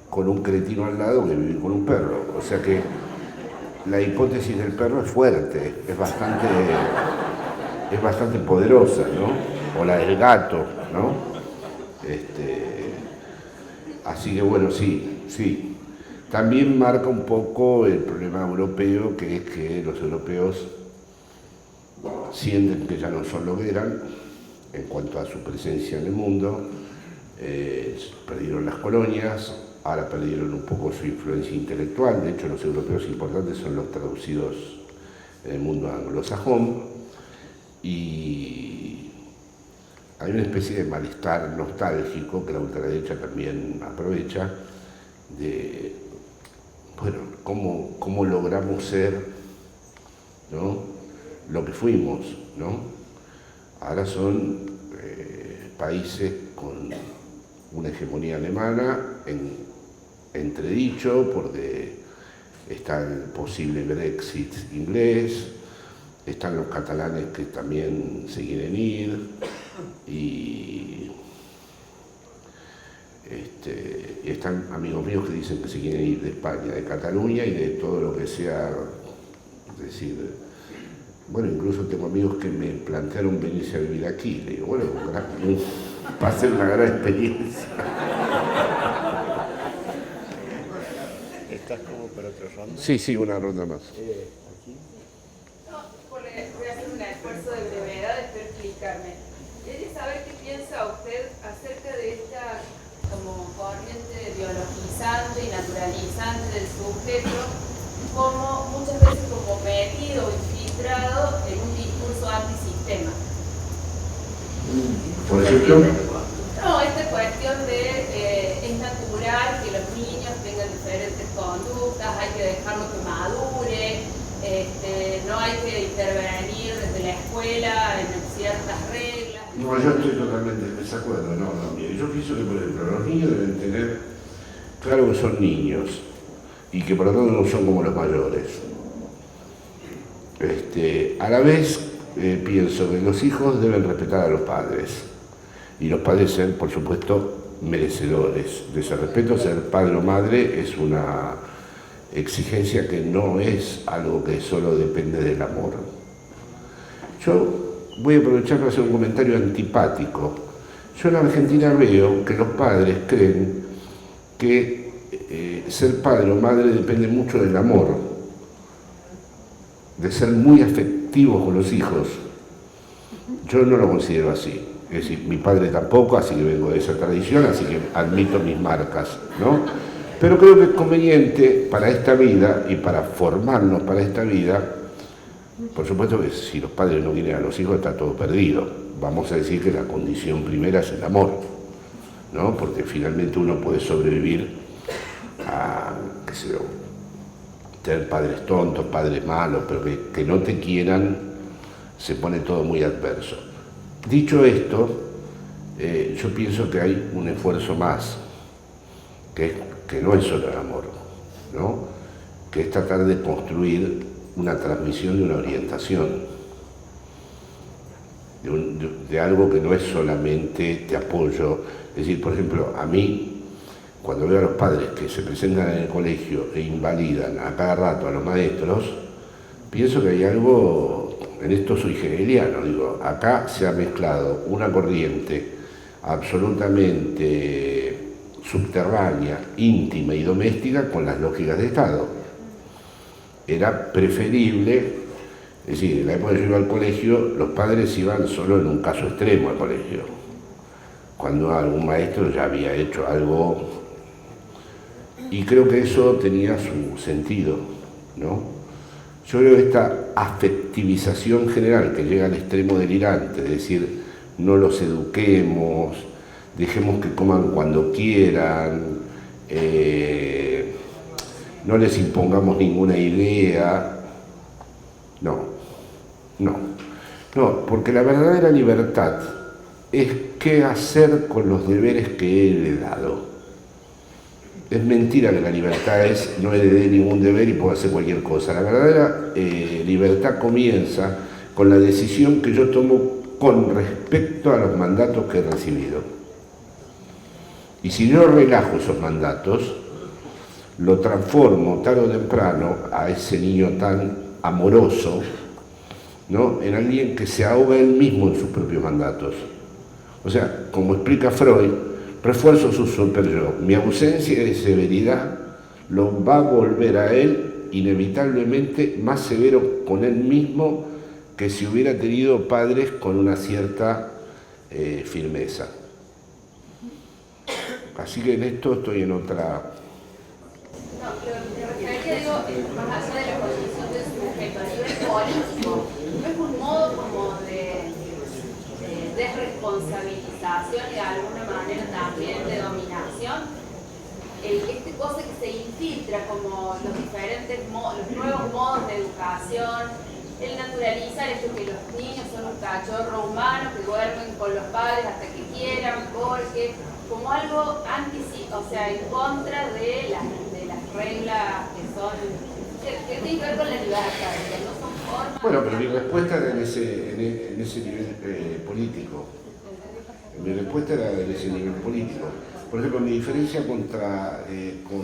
con un cretino al lado que vivir con un perro. O sea que la hipótesis del perro es fuerte, es bastante poderosa, ¿no? O la del gato, ¿no? Así que bueno, sí. También marca un poco el problema europeo, que es que los europeos sienten que ya no son lo que eran en cuanto a su presencia en el mundo, perdieron las colonias, ahora perdieron un poco su influencia intelectual. De hecho, los europeos importantes son los traducidos en el mundo anglosajón, y hay una especie de malestar nostálgico que la ultraderecha también aprovecha, de, bueno, cómo logramos ser, ¿no?, lo que fuimos, ¿no? Ahora son países con una hegemonía alemana en entredicho, porque está el posible Brexit inglés, están los catalanes que también se quieren ir, y están amigos míos que dicen que se quieren ir de España, de Cataluña y de todo lo que sea, es decir, bueno, incluso tengo amigos que me plantearon venirse a vivir aquí. Le digo, bueno, va a ser una gran experiencia. preguntas como para otra ronda. Sí, una ronda más. Aquí. No, voy a hacer un esfuerzo de brevedad, espero explicarme. Quería saber qué piensa usted acerca de esta como corriente biologizante y naturalizante del sujeto, como muchas veces como metido o infiltrado en un discurso antisistema. Por ejemplo, no, esta cuestión de es natural que los niños tengan diferentes conductas, hay que dejarlo que madure, no hay que intervenir desde la escuela en ciertas reglas. no, yo estoy totalmente en desacuerdo, mire, yo pienso que, por ejemplo, los niños deben tener claro que son niños y que por lo tanto no son como los mayores. A la vez pienso que los hijos deben respetar a los padres y los padres ser, por supuesto, merecedores de ese respeto. Ser padre o madre es una exigencia que no es algo que solo depende del amor. Yo voy a aprovechar para hacer un comentario antipático. Yo en Argentina veo que los padres creen que ser padre o madre depende mucho del amor, de ser muy afectivos con los hijos. Yo no lo considero así. Es decir, mi padre tampoco, así que vengo de esa tradición, así que admito mis marcas, ¿no? Pero creo que es conveniente para esta vida y para formarnos para esta vida. Por supuesto que si los padres no quieren a los hijos está todo perdido. Vamos a decir que la condición primera es el amor, ¿no? Porque finalmente uno puede sobrevivir a, qué sé yo, tener padres tontos, padres malos, pero que no te quieran, se pone todo muy adverso. Dicho esto, yo pienso que hay un esfuerzo más, que no es solo el amor, ¿no? Que es tratar de construir una transmisión de una orientación, de algo que no es solamente te apoyo. Es decir, por ejemplo, a mí, cuando veo a los padres que se presentan en el colegio e invalidan a cada rato a los maestros, pienso que hay algo, en esto soy hegeliano, digo, acá se ha mezclado una corriente absolutamente subterránea, íntima y doméstica con las lógicas de Estado. Era preferible, es decir, en la época que yo iba al colegio, los padres iban solo en un caso extremo al colegio, cuando algún maestro ya había hecho algo, y creo que eso tenía su sentido, ¿no? Yo creo que esta afectivización general que llega al extremo delirante, es decir, no los eduquemos, dejemos que coman cuando quieran, no les impongamos ninguna idea, no, porque la verdadera libertad es qué hacer con los deberes que he heredado. Es mentira que la libertad es no heredé ningún deber y puedo hacer cualquier cosa. La verdadera libertad comienza con la decisión que yo tomo con respecto a los mandatos que he recibido. Y si yo relajo esos mandatos, lo transformo tarde o temprano a ese niño tan amoroso, ¿no?, en alguien que se ahoga él mismo en sus propios mandatos. O sea, como explica Freud, refuerzo su super-yo. Mi ausencia de severidad lo va a volver a él inevitablemente más severo con él mismo que si hubiera tenido padres con una cierta firmeza. Así que en esto estoy en otra... No, lo que digo, más allá de la condición del sujeto a nivel político, no es un modo como de desresponsabilización y de alguna manera también de dominación. Esta cosa que se infiltra como los diferentes los nuevos modos de educación, el naturalizar esto que los niños son un cachorro humano que duermen con los padres hasta que quieran, porque como algo o sea, en contra de las reglas que tienen que ver con la libertad, que no son formas... Bueno, pero mi respuesta era en ese nivel político. Mi respuesta era en ese nivel político. Por ejemplo, mi diferencia con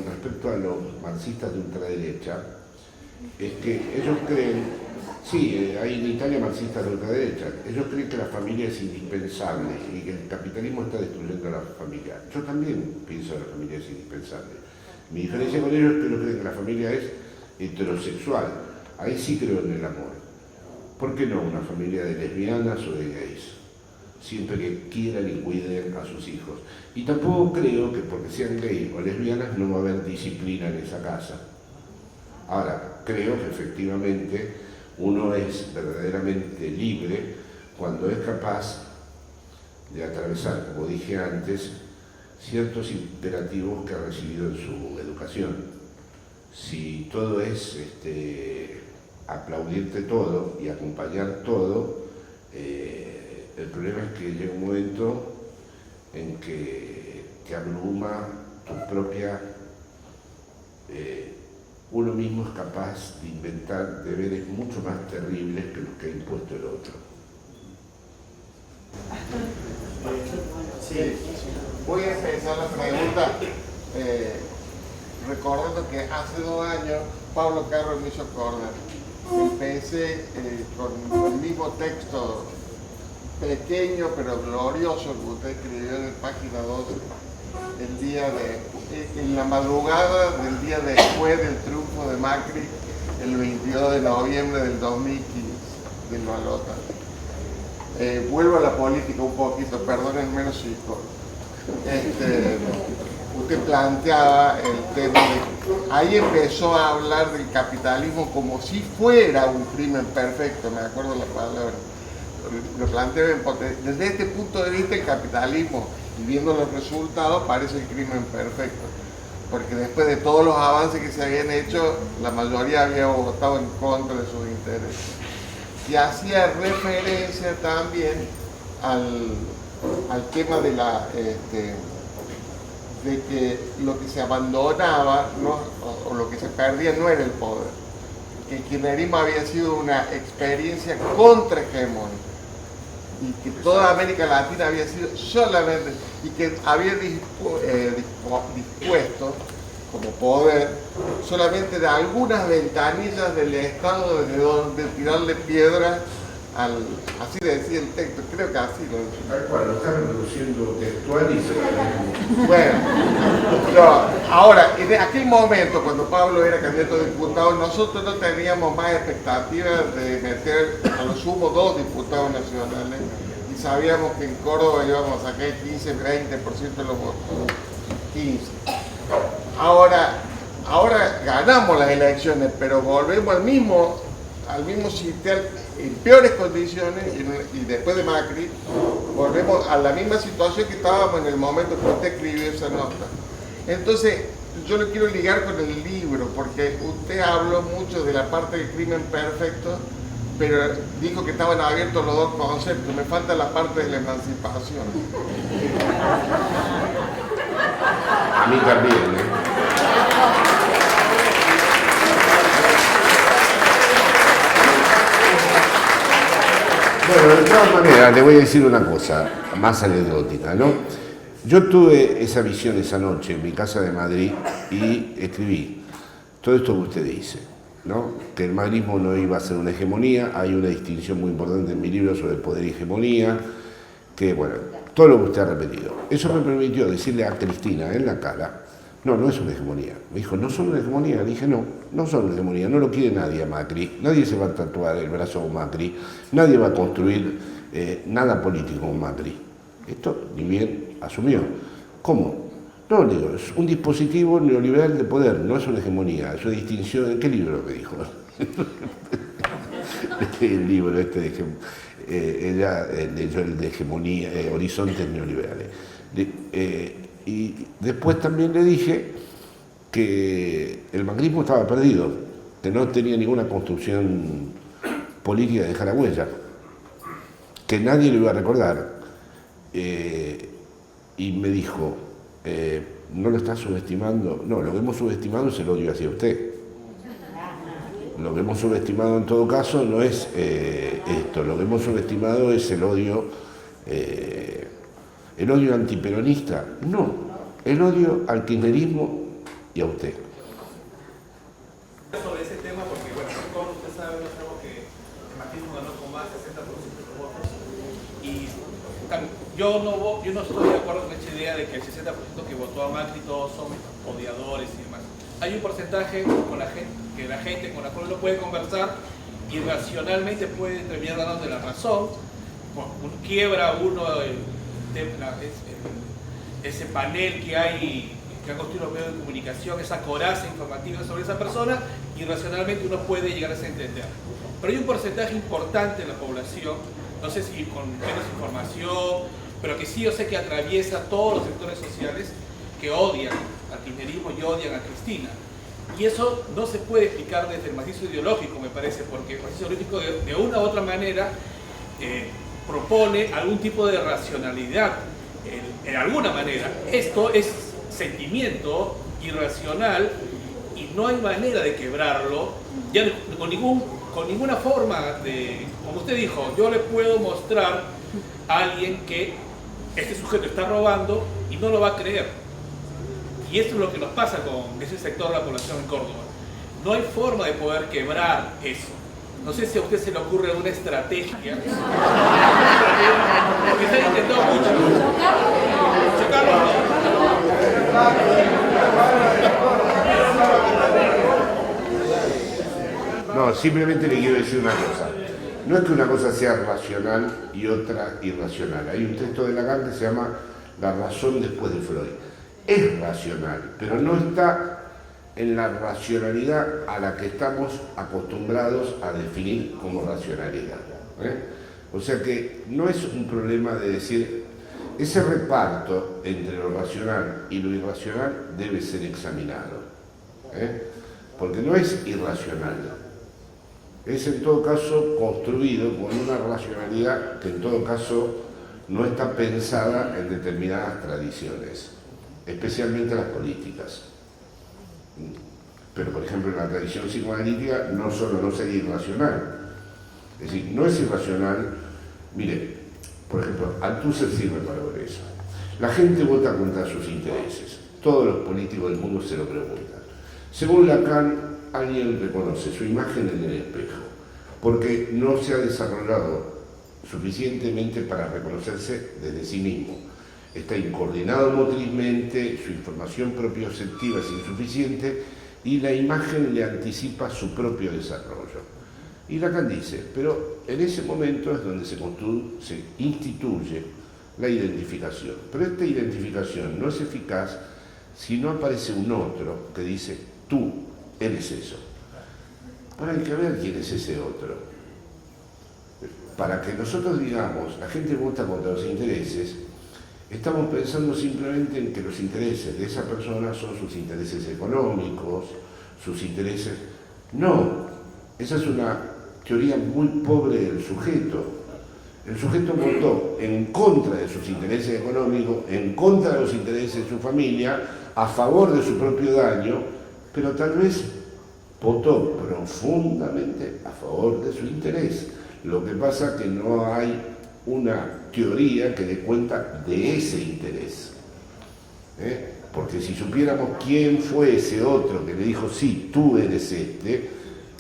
respecto a los marxistas de ultraderecha es que ellos creen, sí, hay en Italia marxistas de ultraderecha, ellos creen que la familia es indispensable y que el capitalismo está destruyendo a la familia. Yo también pienso que la familia es indispensable. Mi diferencia con ellos es que ellos creen que la familia es heterosexual. Ahí sí creo en el amor. ¿Por qué no una familia de lesbianas o de gays? Siempre que quieran y cuiden a sus hijos. Y tampoco creo que porque sean gays o lesbianas no va a haber disciplina en esa casa. Ahora, creo que efectivamente uno es verdaderamente libre cuando es capaz de atravesar, como dije antes, ciertos imperativos que ha recibido en su educación. Si todo es aplaudirte todo y acompañar todo, el problema es que llega un momento en que te abruma tu propia... uno mismo es capaz de inventar deberes mucho más terribles que los que ha impuesto el otro. Sí, voy a empezar la pregunta recordando que hace 2 años Pablo Carro me hizo acordar. Empecé con el mismo texto pequeño pero glorioso que usted escribió en la página 12 en la madrugada del día después del triunfo de Macri el 22 de noviembre del 2015 del Balota. Vuelvo a la política un poquito, perdónenme los psicólogos. Usted planteaba el tema de... Ahí empezó a hablar del capitalismo como si fuera un crimen perfecto, me acuerdo la palabra. Lo planteaba desde este punto de vista el capitalismo, y viendo los resultados, parece el crimen perfecto. Porque después de todos los avances que se habían hecho, la mayoría había votado en contra de sus intereses. Y hacía referencia también al tema de de que lo que se abandonaba o lo que se perdía no era el poder. Que el kirchnerismo había sido una experiencia contrahegemónica y que toda América Latina había sido solamente, y que había dispuesto como poder solamente de algunas ventanillas del Estado de donde tirarle piedras así decía el texto, creo que así lo decía. Tal cual, lo está reproduciendo textual y se... Bueno, no, ahora, en aquel momento, cuando Pablo era candidato a diputado, nosotros no teníamos más expectativas de meter a lo sumo 2 diputados nacionales y sabíamos que en Córdoba íbamos a sacar 15-20% de los votos. 15. Ahora ganamos las elecciones, pero volvemos al mismo sitio, en peores condiciones, y después de Macri, volvemos a la misma situación que estábamos en el momento que usted escribió esa nota. Entonces, yo lo quiero ligar con el libro, porque usted habló mucho de la parte del crimen perfecto, pero dijo que estaban abiertos los 2 conceptos. Me falta la parte de la emancipación. A mí también, Bueno, de todas maneras, le voy a decir una cosa más anecdótica, ¿no? Yo tuve esa visión esa noche en mi casa de Madrid y escribí todo esto que usted dice, ¿no? Que el madrismo no iba a ser una hegemonía. Hay una distinción muy importante en mi libro sobre el poder y hegemonía, que, bueno, todo lo que usted ha repetido. Eso me permitió decirle a Cristina en la cara, no es una hegemonía. Me dijo, ¿no son una hegemonía? Le dije, no son una hegemonía, no lo quiere nadie a Macri, nadie se va a tatuar el brazo con Macri, nadie va a construir nada político con Macri. Esto ni bien asumió. ¿Cómo? No, le digo, es un dispositivo neoliberal de poder, no es una hegemonía, es una distinción. ¿En qué libro me dijo? El libro ella leyó el de hegemonía, horizontes neoliberales. Y después también le dije que el macrismo estaba perdido, que no tenía ninguna construcción política de dejar a huella, que nadie lo iba a recordar. Y me dijo, ¿no lo estás subestimando? No, lo que hemos subestimado es el odio hacia usted. Lo que hemos subestimado en todo caso no es esto, lo que hemos subestimado es el odio antiperonista, no, el odio al kirchnerismo y a usted. Sobre ese tema, porque bueno, como usted sabe, sabemos que el macrismo ganó con más de 60% de los votos y yo no estoy de acuerdo con esta idea de que el 60% que votó a Macri todos son odiadores y demás. Hay un porcentaje que la gente con la cual uno puede conversar y racionalmente puede terminar dando la razón. Bueno, quiebra uno ese panel que hay, que ha construido los medios de comunicación, esa coraza informativa sobre esa persona, y racionalmente uno puede llegar a entender. Pero hay un porcentaje importante de la población, no sé si con menos información, pero que sí yo sé que atraviesa todos los sectores sociales, que odian al kirchnerismo y odian a Cristina. Y eso no se puede explicar desde el macizo ideológico, me parece, porque el macizo ideológico de una u otra manera propone algún tipo de racionalidad. En alguna manera, esto es sentimiento irracional y no hay manera de quebrarlo, ya con ninguna forma de, como usted dijo, yo le puedo mostrar a alguien que este sujeto está robando y no lo va a creer. Y esto es lo que nos pasa con ese sector de la población en Córdoba. No hay forma de poder quebrar eso. No sé si a usted se le ocurre una estrategia. Porque se ha intentado mucho. Chocarlo no. No, simplemente le quiero decir una cosa. No es que una cosa sea racional y otra irracional. Hay un texto de Lacan que se llama La razón después de Freud. Es racional, pero no está en la racionalidad a la que estamos acostumbrados a definir como racionalidad. O sea que no es un problema de decir, ese reparto entre lo racional y lo irracional debe ser examinado, porque no es irracional, es en todo caso construido con una racionalidad que en todo caso no está pensada en determinadas tradiciones, especialmente las políticas. Pero por ejemplo en la tradición psicoanalítica no solo no sería irracional, es decir, no es irracional. Mire, por ejemplo, Althusser sirve para ver eso. La gente vota contra sus intereses, todos los políticos del mundo se lo preguntan. Según Lacan, alguien reconoce su imagen en el espejo, porque no se ha desarrollado suficientemente para reconocerse desde sí mismo. Está incoordinado motrizmente, su información propioceptiva es insuficiente y la imagen le anticipa su propio desarrollo. Y Lacan dice, pero en ese momento es donde se instituye la identificación. Pero esta identificación no es eficaz si no aparece un otro que dice, tú eres eso. Ahora hay que ver quién es ese otro. Para que nosotros digamos, la gente vota contra los intereses, estamos pensando simplemente en que los intereses de esa persona son sus intereses económicos, sus intereses... No, esa es una teoría muy pobre del sujeto. El sujeto votó en contra de sus intereses económicos, en contra de los intereses de su familia, a favor de su propio daño, pero tal vez votó profundamente a favor de su interés. Lo que pasa es que no hay una teoría que dé cuenta de ese interés. Porque si supiéramos quién fue ese otro que le dijo, sí, tú eres este,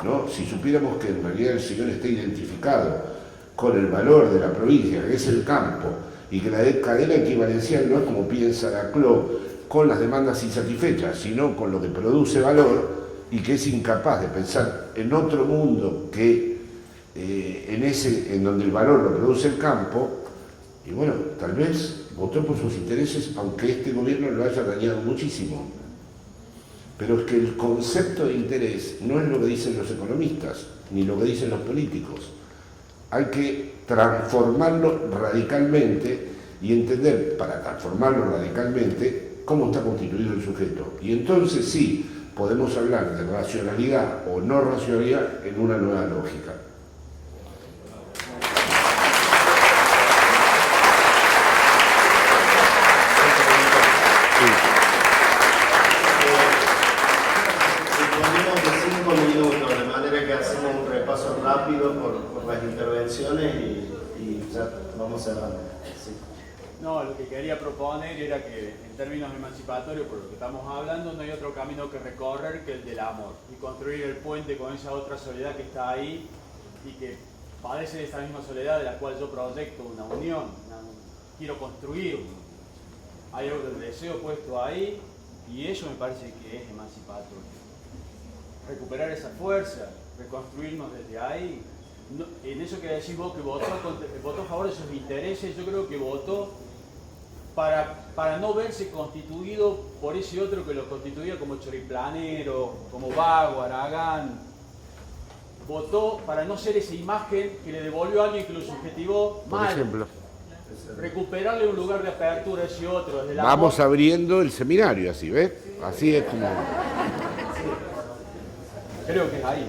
¿no? Si supiéramos que en realidad el señor está identificado con el valor de la provincia, que es el campo, y que la cadena equivalencial no es como piensa Laclau, con las demandas insatisfechas, sino con lo que produce valor, y que es incapaz de pensar en otro mundo que en donde el valor lo produce el campo, y bueno, tal vez votó por sus intereses, aunque este gobierno lo haya dañado muchísimo. Pero es que el concepto de interés no es lo que dicen los economistas, ni lo que dicen los políticos. Hay que transformarlo radicalmente y entender, para transformarlo radicalmente, cómo está constituido el sujeto. Y entonces sí, podemos hablar de racionalidad o no racionalidad en una nueva lógica. Rápido por las intervenciones y ya vamos cerrando. Sí. No, lo que quería proponer era que en términos emancipatorios, por lo que estamos hablando, no hay otro camino que recorrer que el del amor y construir el puente con esa otra soledad que está ahí y que padece de esa misma soledad de la cual yo proyecto una unión, quiero construir. Hay algo del deseo puesto ahí y eso me parece que es emancipatorio. Recuperar esa fuerza, reconstruirnos desde ahí. No, en eso que decís vos que votó a favor de sus intereses, yo creo que votó para no verse constituido por ese otro que lo constituía como choriplanero, como vago, haragán. Votó para no ser esa imagen que le devolvió a alguien que lo subjetivó mal. Por ejemplo. Recuperarle un lugar de apertura a ese otro. Desde Vamos abriendo el seminario así, ¿ves? Así es como... Creo que es ahí.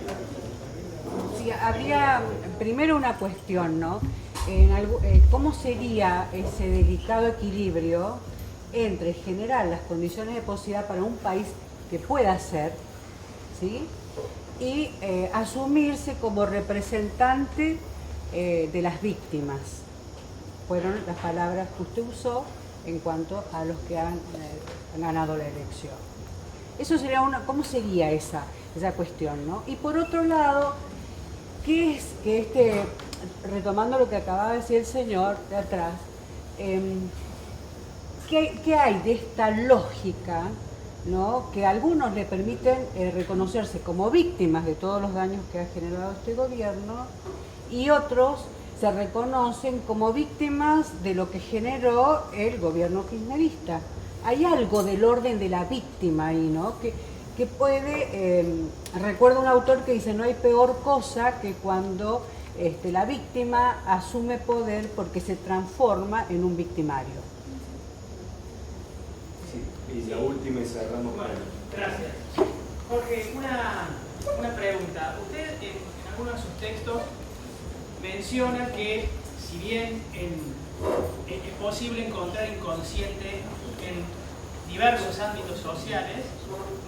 Sí, habría primero una cuestión, ¿no? ¿Cómo sería ese delicado equilibrio entre generar las condiciones de posibilidad para un país que pueda ser, ¿sí? Y asumirse como representante de las víctimas? Fueron las palabras que usted usó en cuanto a los que han ganado la elección. Eso sería ¿cómo sería esa cuestión, ¿no? Y por otro lado, ¿qué es que retomando lo que acababa de decir el señor de atrás, ¿qué hay de esta lógica, ¿no? Que a algunos le permiten reconocerse como víctimas de todos los daños que ha generado este gobierno y otros se reconocen como víctimas de lo que generó el gobierno kirchnerista? Hay algo del orden de la víctima ahí, ¿no? Que puede, recuerdo un autor que dice, no hay peor cosa que cuando la víctima asume poder porque se transforma en un victimario. Sí, y la última y cerramos. Bueno, gracias. Jorge, una pregunta. Usted en algunos de sus textos menciona que si bien es posible encontrar inconsciente en diversos ámbitos sociales,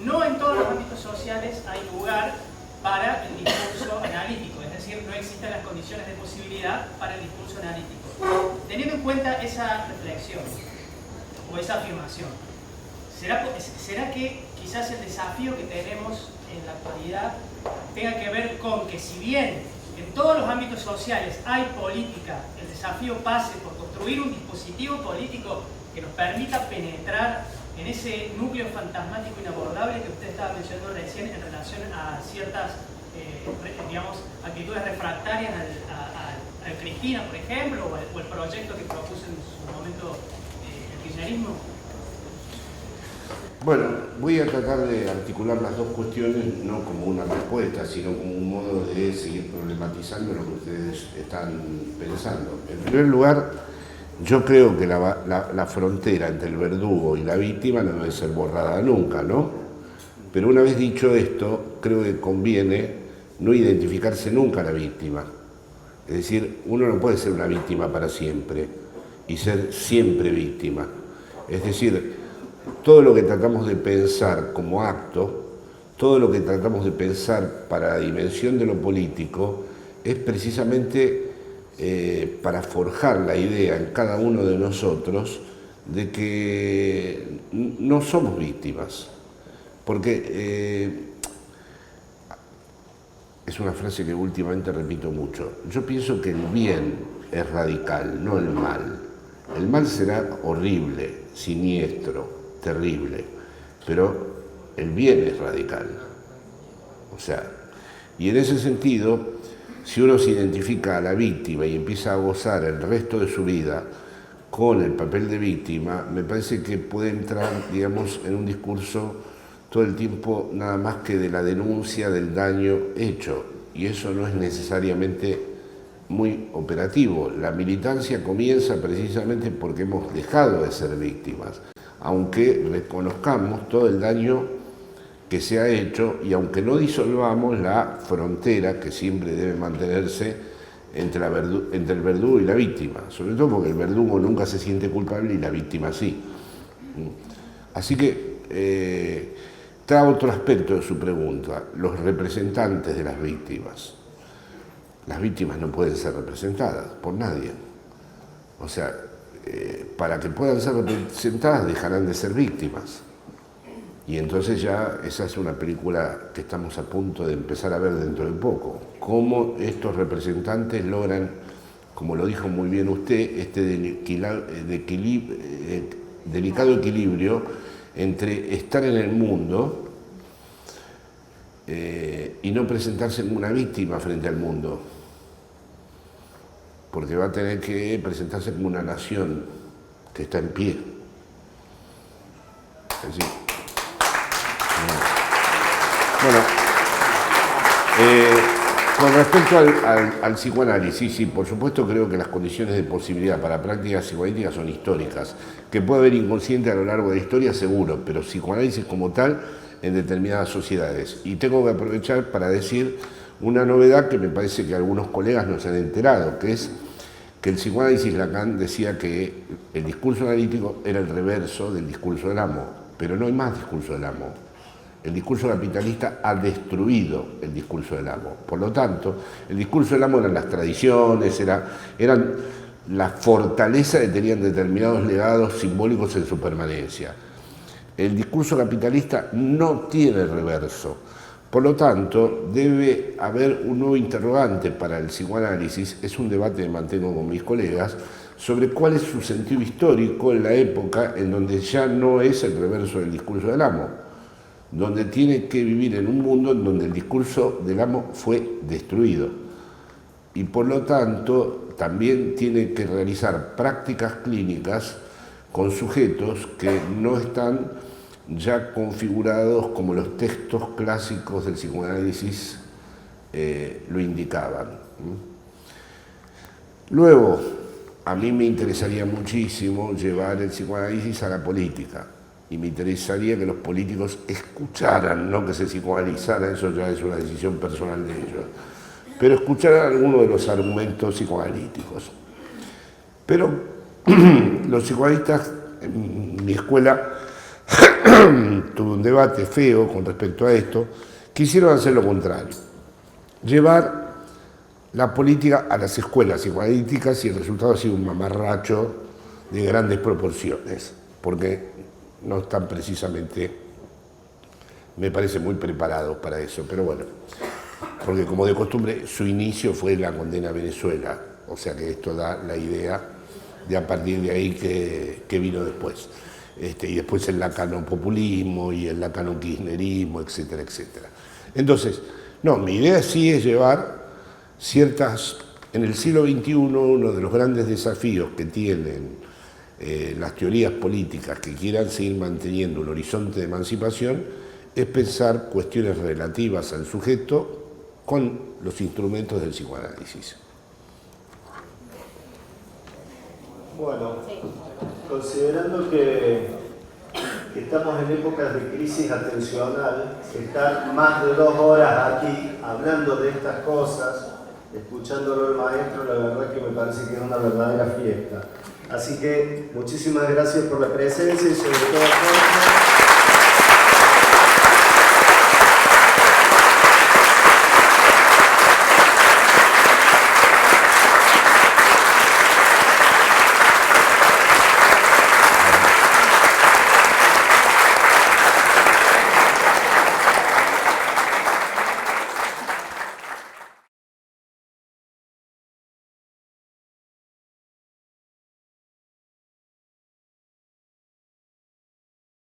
no en todos los ámbitos sociales hay lugar para el discurso analítico, es decir, no existen las condiciones de posibilidad para el discurso analítico. Teniendo en cuenta esa reflexión o esa afirmación, ¿será que quizás el desafío que tenemos en la actualidad tenga que ver con que si bien en todos los ámbitos sociales hay política, el desafío pase por construir un dispositivo político que nos permita penetrar en ese núcleo fantasmático inabordable que usted estaba mencionando recién en relación a ciertas, digamos, actitudes refractarias al Cristina, por ejemplo, o el proyecto que propuso en su momento el kirchnerismo? Bueno, voy a tratar de articular las dos cuestiones, no como una respuesta, sino como un modo de seguir problematizando lo que ustedes están pensando. En primer lugar, yo creo que la frontera entre el verdugo y la víctima no debe ser borrada nunca, ¿no? Pero una vez dicho esto, creo que conviene no identificarse nunca a la víctima. Es decir, uno no puede ser una víctima para siempre y ser siempre víctima. Es decir, todo lo que tratamos de pensar como acto, todo lo que tratamos de pensar para la dimensión de lo político, es precisamente para forjar la idea en cada uno de nosotros de que no somos víctimas. Porque es una frase que últimamente repito mucho. Yo pienso que el bien es radical, no el mal. El mal será horrible, siniestro, terrible, pero el bien es radical. O sea, y en ese sentido, si uno se identifica a la víctima y empieza a gozar el resto de su vida con el papel de víctima, me parece que puede entrar, digamos, en un discurso todo el tiempo nada más que de la denuncia del daño hecho, y eso no es necesariamente muy operativo. La militancia comienza precisamente porque hemos dejado de ser víctimas, aunque reconozcamos todo el daño que se ha hecho y aunque no disolvamos la frontera que siempre debe mantenerse entre el verdugo y la víctima, sobre todo porque el verdugo nunca se siente culpable y la víctima sí. Así que trae otro aspecto de su pregunta, los representantes de las víctimas. Las víctimas no pueden ser representadas por nadie. O sea, para que puedan ser representadas dejarán de ser víctimas. Y entonces ya esa es una película que estamos a punto de empezar a ver dentro de poco. Cómo estos representantes logran como lo dijo muy bien usted, este delicado equilibrio entre estar en el mundo y no presentarse como una víctima frente al mundo, porque va a tener que presentarse como una nación que está en pie. Así. Bueno, con respecto al psicoanálisis, sí, por supuesto creo que las condiciones de posibilidad para prácticas psicoanalíticas son históricas, que puede haber inconsciente a lo largo de la historia, seguro, pero psicoanálisis como tal en determinadas sociedades. Y tengo que aprovechar para decir una novedad que me parece que algunos colegas no se han enterado, que es que el psicoanálisis, Lacan decía que el discurso analítico era el reverso del discurso del amo, pero no hay más discurso del amo. El discurso capitalista ha destruido el discurso del amo. Por lo tanto, el discurso del amo eran las tradiciones, eran la fortaleza que tenían determinados legados simbólicos en su permanencia. El discurso capitalista no tiene reverso. Por lo tanto, debe haber un nuevo interrogante para el psicoanálisis, es un debate que mantengo con mis colegas, sobre cuál es su sentido histórico en la época en donde ya no es el reverso del discurso del amo, donde tiene que vivir en un mundo en donde el discurso del amo fue destruido. Y por lo tanto, también tiene que realizar prácticas clínicas con sujetos que no están ya configurados como los textos clásicos del psicoanálisis lo indicaban. Luego, a mí me interesaría muchísimo llevar el psicoanálisis a la política, y me interesaría que los políticos escucharan, no que se psicoanalizaran, eso ya es una decisión personal de ellos, pero escucharan algunos de los argumentos psicoanalíticos. Pero los psicoanalistas, en mi escuela, tuve un debate feo con respecto a esto, quisieron hacer lo contrario, llevar la política a las escuelas psicoanalíticas, y el resultado ha sido un mamarracho de grandes proporciones, porque no están precisamente, me parece, muy preparados para eso, pero bueno, porque como de costumbre su inicio fue la condena a Venezuela, o sea que esto da la idea de a partir de ahí que vino después. Y después el lacanopopulismo y el lacano-kirchnerismo, etcétera, etcétera. Entonces, no, mi idea sí es llevar ciertas... En el siglo XXI, uno de los grandes desafíos que tienen las teorías políticas que quieran seguir manteniendo un horizonte de emancipación es pensar cuestiones relativas al sujeto con los instrumentos del psicoanálisis. Bueno, considerando que estamos en épocas de crisis atencional, estar más de 2 horas aquí hablando de estas cosas, escuchándolo el maestro, la verdad que me parece que es una verdadera fiesta. Así que muchísimas gracias por la presencia y sobre todo...